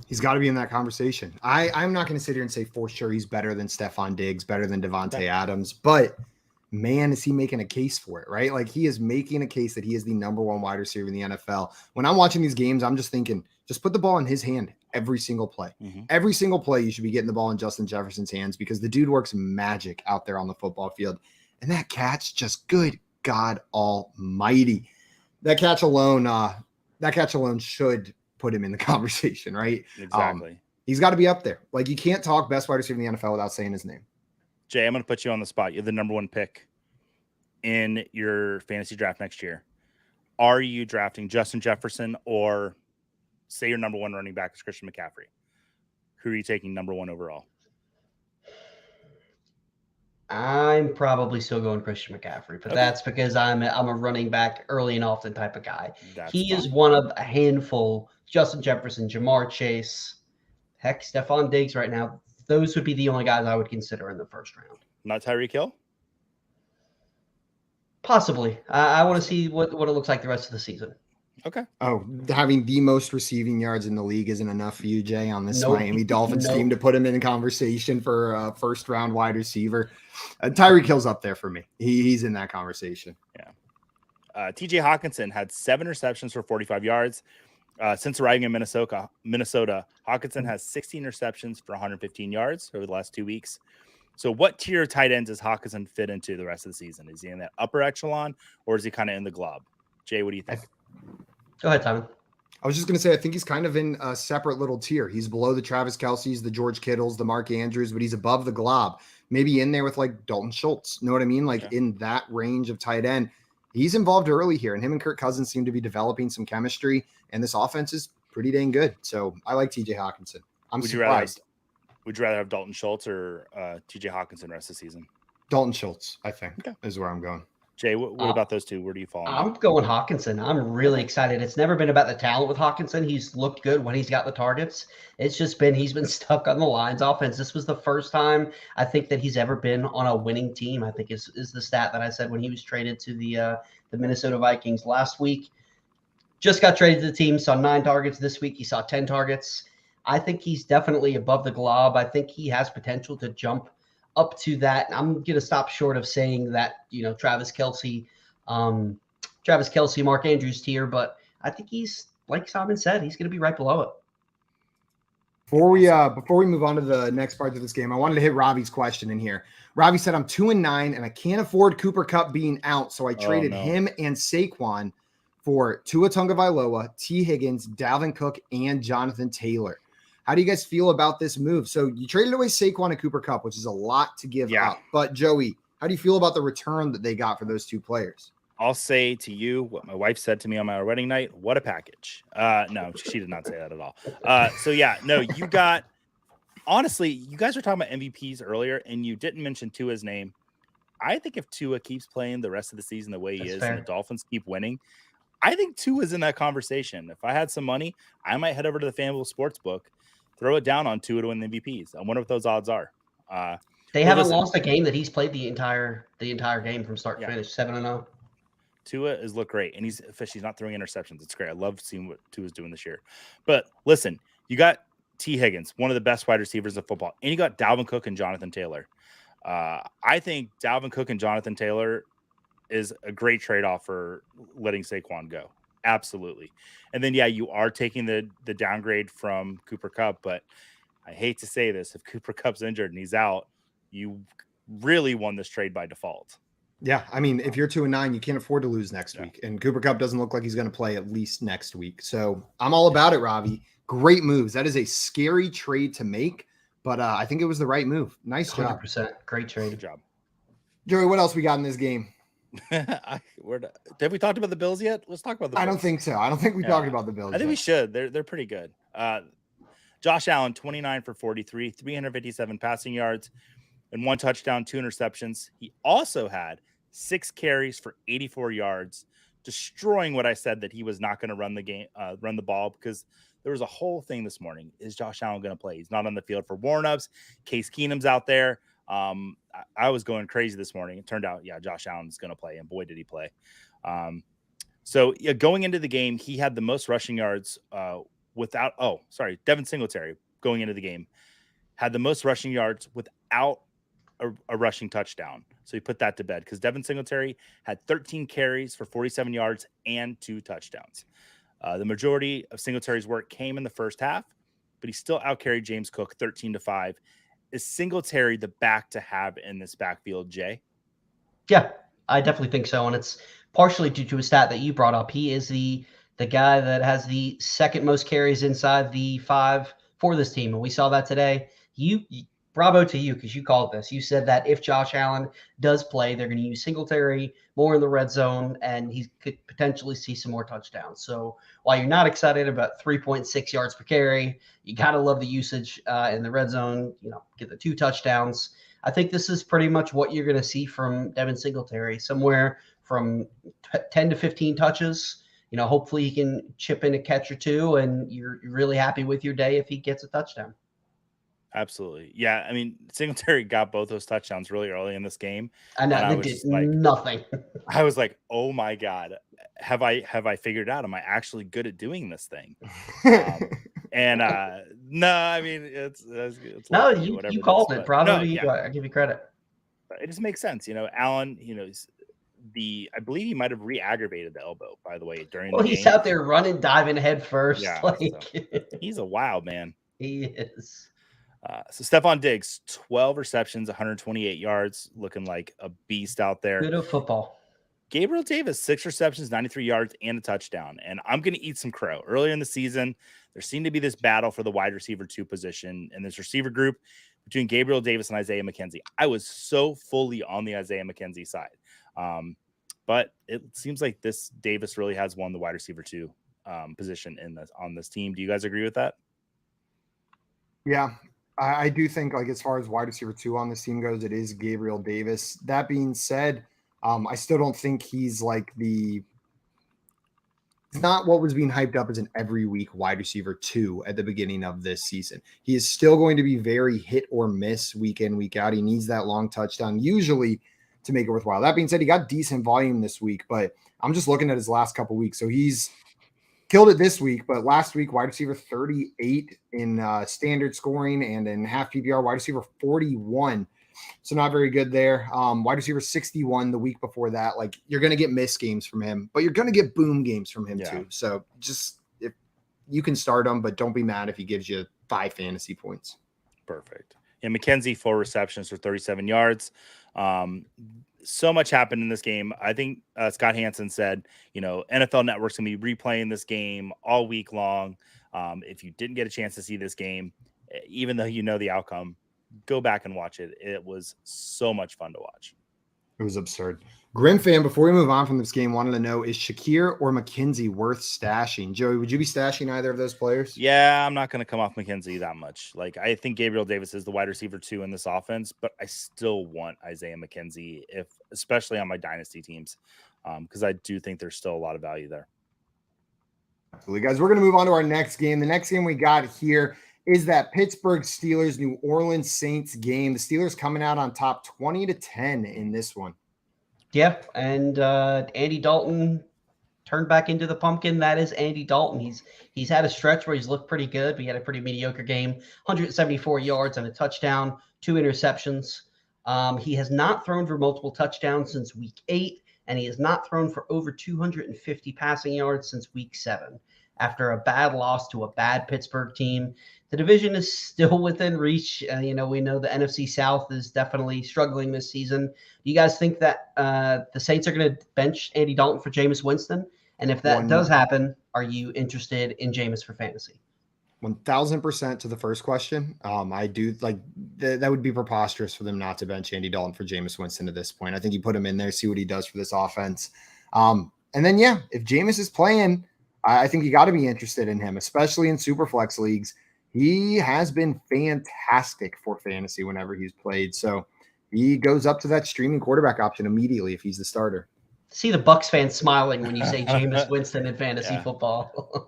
He's got to be in that conversation. I'm not going to sit here and say for sure he's better than Stephon Diggs, better than Devontae Adams, but man, is he making a case for it, right? He is making a case that he is the number 1 wide receiver in the NFL. When I'm watching these games, I'm just thinking, just put the ball in his hand every single play. Mm-hmm. Every single play, you should be getting the ball in Justin Jefferson's hands because the dude works magic out there on the football field. And that catch, just good God almighty. That catch alone should put him in the conversation, right? Exactly. He's got to be up there. You can't talk best wide receiver in the NFL without saying his name. Jay, I'm going to put you on the spot. You're the number 1 pick in your fantasy draft next year. Are you drafting Justin Jefferson, or say your number 1 running back is Christian McCaffrey? Who are you taking number 1 overall? I'm probably still going Christian McCaffrey, but that's because I'm a running back early and often type of guy. He is one of a handful. Justin Jefferson, Jamar Chase, heck, Stephon Diggs right now. Those would be the only guys I would consider in the first round. Not Tyreek Hill? Possibly. I want to see what it looks like the rest of the season. Okay. Oh, having the most receiving yards in the league isn't enough for you, Jay, on this Miami Dolphins team to put him in conversation for a first-round wide receiver. Tyreek Hill's up there for me. He's in that conversation. Yeah. T.J. Hawkinson had 7 receptions for 45 yards. Since arriving in Minnesota, Hawkinson has 16 receptions for 115 yards over the last 2 weeks. So what tier of tight ends does Hawkinson fit into the rest of the season? Is he in that upper echelon or is he kind of in the glob? Jay, what do you think? Go ahead, Simon. I was just going to say, I think he's kind of in a separate little tier. He's below the Travis Kelce's, the George Kittles, the Mark Andrews, but he's above the glob. Maybe in there with like Dalton Schultz. Know what I mean? Like in that range of tight end. He's involved early here, and him and Kirk Cousins seem to be developing some chemistry, and this offense is pretty dang good. So I like TJ Hawkinson. I'm surprised. Would you rather have Dalton Schultz or TJ Hawkinson rest of the season? Dalton Schultz, I think, is where I'm going. Jay, what about those two? Where do you fall? I'm going Hawkinson. I'm really excited. It's never been about the talent with Hawkinson. He's looked good when he's got the targets. It's just been he's been stuck on the Lions offense. This was the first time I think that he's ever been on a winning team. I think is the stat that I said when he was traded to the Minnesota Vikings last week. Just got traded to the team, saw 9 targets this week. He saw 10 targets. I think he's definitely above the glob. I think he has potential to jump up to that. I'm going to stop short of saying that, Travis Kelce, Mark Andrews tier, but I think he's, like Simon said, he's going to be right below it. Before we move on to the next part of this game, I wanted to hit Robbie's question in here. Robbie said, I'm 2-9 and I can't afford Cooper Kupp being out. So I traded him and Saquon for Tua Tagovailoa, T. Higgins, Dalvin Cook, and Jonathan Taylor. How do you guys feel about this move? So you traded away Saquon and Cooper Kupp, which is a lot to give up. But Joey, how do you feel about the return that they got for those two players? I'll say to you what my wife said to me on my wedding night. What a package. No, she did not say that at all. You got – honestly, you guys were talking about MVPs earlier, and you didn't mention Tua's name. I think if Tua keeps playing the rest of the season the way he is and the Dolphins keep winning, I think Tua's in that conversation. If I had some money, I might head over to the FanDuel Sportsbook, throw it down on Tua to win the MVPs. I wonder what those odds are. They haven't lost a game that he's played the entire game from start to finish, 7-0. Tua has looked great, and he's not throwing interceptions. It's great. I love seeing what Tua's doing this year. But listen, you got T. Higgins, one of the best wide receivers of football, and you got Dalvin Cook and Jonathan Taylor. I think Dalvin Cook and Jonathan Taylor is a great trade-off for letting Saquon go. Absolutely. And then, you are taking the downgrade from Cooper Kupp, but I hate to say this, if Cooper Kupp's injured and he's out, you really won this trade by default. Yeah, I mean, if you're 2-9, you can't afford to lose next week. And Cooper Kupp doesn't look like he's going to play at least next week. So I'm all about it, Robbie. Great moves. That is a scary trade to make, but I think it was the right move. Nice job. 100%. Great trade. Good job. Joey, what else we got in this game? Have we talked about the Bills yet? Let's talk about the Bills. I don't think so. I don't think we talked about the Bills. I think we should. They're pretty good. Josh Allen, 29 for 43, 357 passing yards, and 1 touchdown, 2 interceptions. He also had 6 carries for 84 yards, destroying what I said that he was not going to run the ball, because there was a whole thing this morning. Is Josh Allen going to play? He's not on the field for warm-ups. Case Keenum's out there. I was going crazy this morning. It turned out, Josh Allen's going to play, and boy, did he play. Going into the game, he had the most rushing yards Devin Singletary going into the game had the most rushing yards without a rushing touchdown. So he put that to bed because Devin Singletary had 13 carries for 47 yards and 2 touchdowns. The majority of Singletary's work came in the first half, but he still outcarried James Cook 13-5. Is Singletary the back to have in this backfield, Jay? Yeah, I definitely think so. And it's partially due to a stat that you brought up. He is the guy that has the second most carries inside the 5 for this team. And we saw that today. Bravo to you, because you called this. You said that if Josh Allen does play, they're going to use Singletary more in the red zone, and he could potentially see some more touchdowns. So while you're not excited about 3.6 yards per carry, you got to love the usage in the red zone, get the 2 touchdowns. I think this is pretty much what you're going to see from Devin Singletary, somewhere from 10 to 15 touches. Hopefully he can chip in a catch or 2, and you're really happy with your day if he gets a touchdown. Absolutely. Yeah. I mean, Singletary got both those touchdowns really early in this game. I know. They did nothing. I was like, oh my God, have I figured out? Am I actually good at doing this thing? No, I mean, it's no, you called it. Bravo to you. I give you credit. It just makes sense. Allen, I believe he might have re-aggravated the elbow, by the way, during the game. He's out there running, diving head first. Yeah, he's a wild man. He is. So Stephon Diggs, 12 receptions, 128 yards, looking like a beast out there. Good of football. Gabriel Davis, 6 receptions, 93 yards, and a touchdown. And I'm going to eat some crow. Earlier in the season, there seemed to be this battle for the wide receiver 2 position in this receiver group between Gabriel Davis and Isaiah McKenzie. I was so fully on the Isaiah McKenzie side. But it seems like this Davis really has won the wide receiver 2 position on this team. Do you guys agree with that? Yeah, I do think, like, as far as wide receiver 2 on this team goes, it is Gabriel Davis. That being said, I still don't think he's like it's not what was being hyped up as an every week wide receiver 2 at the beginning of this season. He is still going to be very hit or miss week in, week out. He needs that long touchdown usually to make it worthwhile. That being said, he got decent volume this week, but I'm just looking at his last couple weeks. So he's killed it this week, but last week, wide receiver 38 in standard scoring, and in half PPR, wide receiver 41. So not very good there. Wide receiver 61 the week before that. Like, you're going to get missed games from him, but you're going to get boom games from him too. So just, if you can start him, but don't be mad if he gives you 5 fantasy points. Perfect. And McKenzie, 4 receptions for 37 yards. So much happened in this game. I think Scott Hansen said, NFL Network's going to be replaying this game all week long. If you didn't get a chance to see this game, even though you know the outcome, go back and watch it. It was so much fun to watch. It was absurd. Grim fan, before we move on from this game, wanted to know, is Shakir or McKenzie worth stashing? Joey, would you be stashing either of those players? Yeah, I'm not going to come off McKenzie that much. Like, I think Gabriel Davis is the wide receiver 2 in this offense, but I still want Isaiah McKenzie, especially on my dynasty teams, because I do think there's still a lot of value there. Absolutely, guys. We're going to move on to our next game. The next game we got here is that Pittsburgh Steelers New Orleans Saints game. The Steelers coming out on top 20-10 in this one. Yeah, and Andy Dalton turned back into the pumpkin. That is Andy Dalton. He's had a stretch where he's looked pretty good, but he had a pretty mediocre game. 174 yards and a touchdown, 2 interceptions. He has not thrown for multiple touchdowns since week 8, and he has not thrown for over 250 passing yards since week 7. After a bad loss to a bad Pittsburgh team, the division is still within reach. We know the NFC South is definitely struggling this season. Do you guys think that the Saints are going to bench Andy Dalton for Jameis Winston? And if that does happen, are you interested in Jameis for fantasy? 1,000% to the first question. I do like that would be preposterous for them not to bench Andy Dalton for Jameis Winston at this point. I think you put him in there, see what he does for this offense. And then, if Jameis is playing, I think you got to be interested in him, especially in Superflex leagues. He has been fantastic for fantasy whenever he's played. So he goes up to that streaming quarterback option immediately if he's the starter. See the Bucs fans smiling when you say Jameis Winston in fantasy football.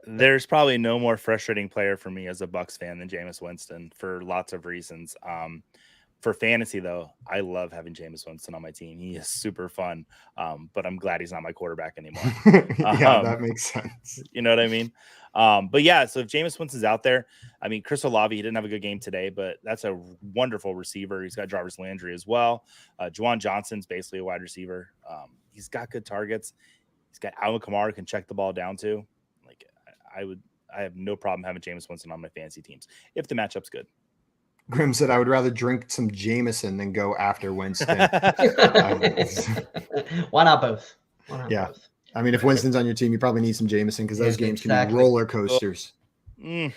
There's probably no more frustrating player for me as a Bucs fan than Jameis Winston for lots of reasons. For fantasy, though, I love having Jameis Winston on my team. He is super fun, but I'm glad he's not my quarterback anymore. That makes sense. You know what I mean? But yeah, so if Jameis Winston's out there, I mean, Chris Olave, he didn't have a good game today, but that's a wonderful receiver. He's got Jarvis Landry as well. Juwan Johnson's basically a wide receiver. He's got good targets. He's got Alvin Kamara who can check the ball down to. Like, I have no problem having Jameis Winston on my fantasy teams if the matchup's good. Grim said, I would rather drink some Jameson than go after Winston. Why not both? Both? I mean, if Winston's on your team, you probably need some Jameson because those games can be roller coasters. Alvin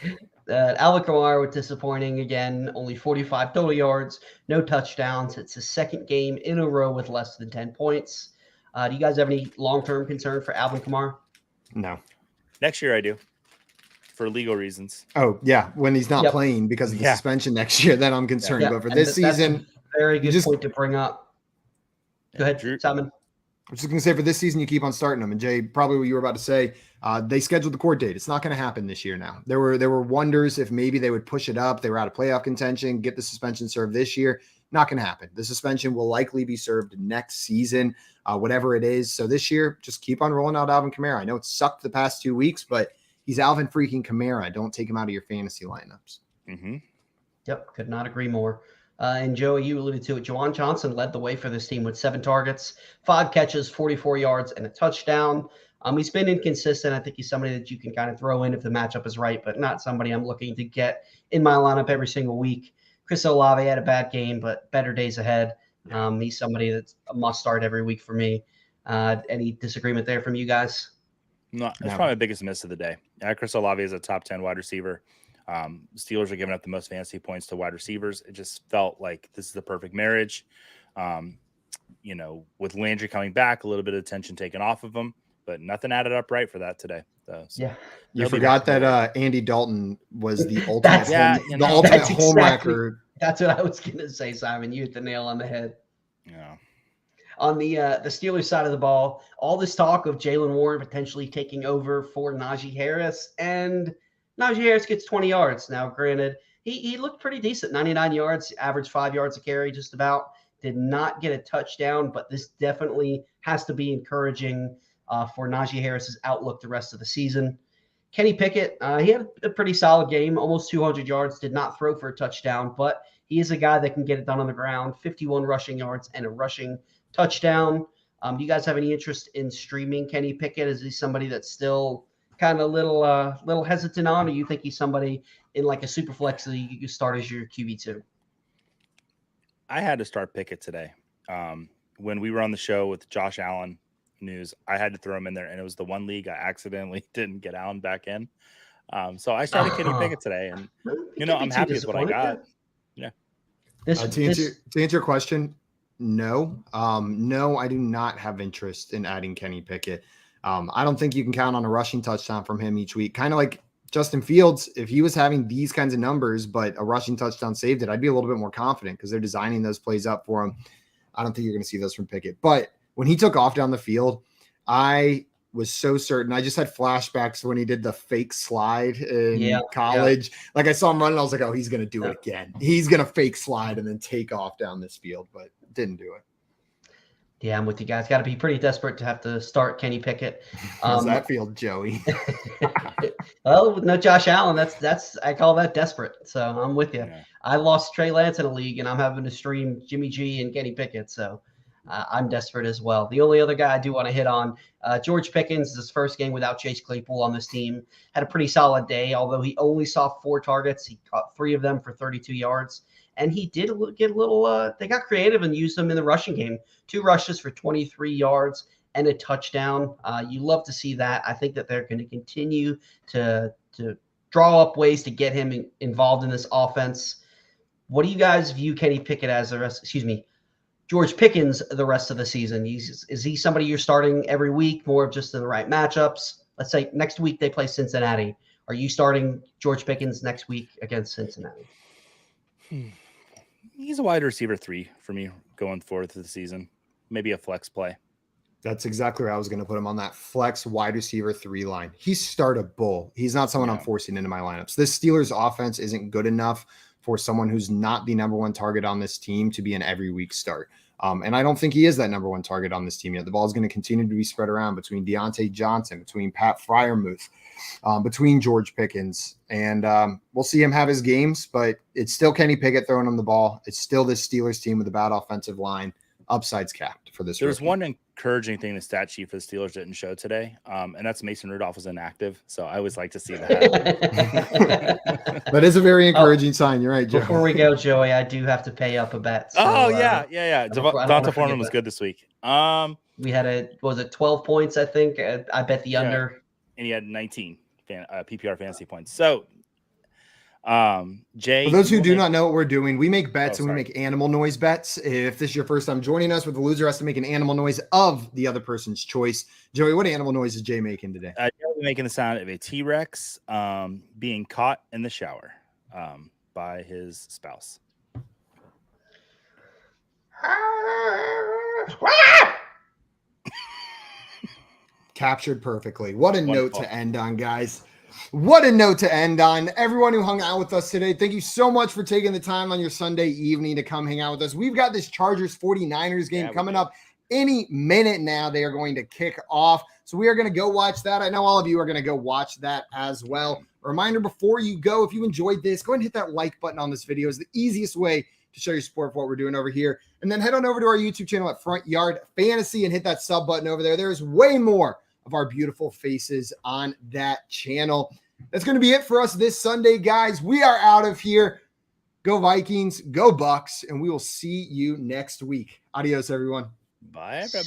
Kamara was disappointing again. Only 45 total yards, no touchdowns. It's his second game in a row with less than 10 points. Do you guys have any long-term concern for Alvin Kamara? No. Next year I do. For legal reasons. Oh, yeah. When he's not playing because of the suspension next year, then I'm concerned. But for this season, very good point to bring up. Go ahead, Simon. I'm just going to say for this season, you keep on starting them. And Jay, probably what you were about to say, they scheduled the court date. It's not going to happen this year now. There were wonders if maybe they would push it up. They were out of playoff contention, get the suspension served this year. Not going to happen. The suspension will likely be served next season, whatever it is. So this year, just keep on rolling out Alvin Kamara. I know it sucked the past 2 weeks, but he's Alvin freaking Kamara. Don't take him out of your fantasy lineups. Mm-hmm. Yep, could not agree more. And Joey, you alluded to it. Juwan Johnson led the way for this team with 7 targets, 5 catches, 44 yards, and a touchdown. He's been inconsistent. I think he's somebody that you can kind of throw in if the matchup is right, but not somebody I'm looking to get in my lineup every single week. Chris Olave had a bad game, but better days ahead. He's somebody that's a must start every week for me. Any disagreement there from you guys? No, that's probably the biggest miss of the day. Chris Olave is a top 10 wide receiver. Steelers are giving up the most fantasy points to wide receivers. It just felt like this is the perfect marriage. With Landry coming back, a little bit of attention taken off of him, but nothing added up right for that today. So, yeah. You forgot that Andy Dalton was the ultimate home record. That's what I was going to say, Simon. You hit the nail on the head. Yeah. On the Steelers side of the ball, all this talk of Jaylen Warren potentially taking over for Najee Harris, and Najee Harris gets 20 yards. Now, granted, he looked pretty decent, 99 yards, average 5 yards a carry, just about. Did not get a touchdown, but this definitely has to be encouraging for Najee Harris's outlook the rest of the season. Kenny Pickett, he had a pretty solid game, almost 200 yards, did not throw for a touchdown, but he is a guy that can get it done on the ground, 51 rushing yards and a rushing touchdown. Do you guys have any interest in streaming Kenny Pickett? Is he somebody that's still kind of little hesitant on, or you think he's somebody in like a super flex that you start as your QB2? I had to start Pickett today. When we were on the show with Josh Allen news, I had to throw him in there, and it was the one league I accidentally didn't get Allen back in. So I started Kenny Pickett today, and I'm happy with what I got. Yeah. To answer your question, no, I do not have interest in adding Kenny Pickett. I don't think you can count on a rushing touchdown from him each week. Kind of like Justin Fields, if he was having these kinds of numbers, but a rushing touchdown saved it, I'd be a little bit more confident because they're designing those plays up for him. I don't think you're going to see those from Pickett. But when he took off down the field, I was so certain. I just had flashbacks when he did the fake slide in college. Yeah. Like I saw him running, I was like, oh, he's going to do it again. He's going to fake slide and then take off down this field, but didn't do it. Yeah, I'm with you guys. Got to be pretty desperate to have to start Kenny Pickett. How's that feel, Joey? Well, no Josh Allen. That's I call that desperate. So I'm with you. Yeah. I lost Trey Lance in a league, and I'm having to stream Jimmy G and Kenny Pickett. So I'm desperate as well. The only other guy I do want to hit on, George Pickens, his first game without Chase Claypool on this team, had a pretty solid day, although he only saw 4 targets. He caught 3 of them for 32 yards. And he did get a little they got creative and used him in the rushing game. 2 rushes for 23 yards and a touchdown. You love to see that. I think that they're going to continue to draw up ways to get him involved in this offense. What do you guys view Kenny Pickett as George Pickens the rest of the season? Is he somebody you're starting every week, more of just in the right matchups? Let's say next week they play Cincinnati. Are you starting George Pickens next week against Cincinnati? He's a wide receiver 3 for me going forward through the season. Maybe a flex play. That's exactly where I was going to put him, on that flex wide receiver 3 line. He's startable. He's not someone I'm forcing into my lineups. This Steelers offense isn't good enough for someone who's not the number 1 target on this team to be an every week start. And I don't think he is that number 1 target on this team yet. The ball is going to continue to be spread around between Deontay Johnson, between Pat Freiermuth, between George Pickens. And we'll see him have his games, but it's still Kenny Pickett throwing him the ball. It's still this Steelers team with a bad offensive line. Upside's capped for this. There's one encouraging thing the stat sheet for the Steelers didn't show today, and that's Mason Rudolph was inactive. So I always like to see that. That is a very encouraging sign. You're right, Joe. Before we go, Joey, I do have to pay up a bet. So, yeah. Donta Foreman was good this week. We had 12 points, I think. I bet the under. And he had 19 PPR fantasy points. So, Jay, for those who do not know what we're doing, we make bets and we make animal noise bets. If this is your first time joining us, with the loser has to make an animal noise of the other person's choice. Joey, what animal noise is Jay making today? Jay making the sound of a T-Rex being caught in the shower by his spouse. Captured perfectly. What a note to end on, guys. What a note to end on. Everyone who hung out with us today, thank you so much for taking the time on your Sunday evening to come hang out with us. We've got this Chargers 49ers game coming up any minute now. They are going to kick off. So we are going to go watch that. I know all of you are going to go watch that as well. A reminder before you go, if you enjoyed this, go ahead and hit that like button on this video. It's the easiest way to show your support for what we're doing over here. And then head on over to our YouTube channel at Front Yard Fantasy and hit that sub button over there. There's way more of our beautiful faces on that channel. That's going to be it for us this Sunday, guys. We are out of here. Go Vikings, go Bucks, and we will see you next week. Adios, everyone. Bye, everybody.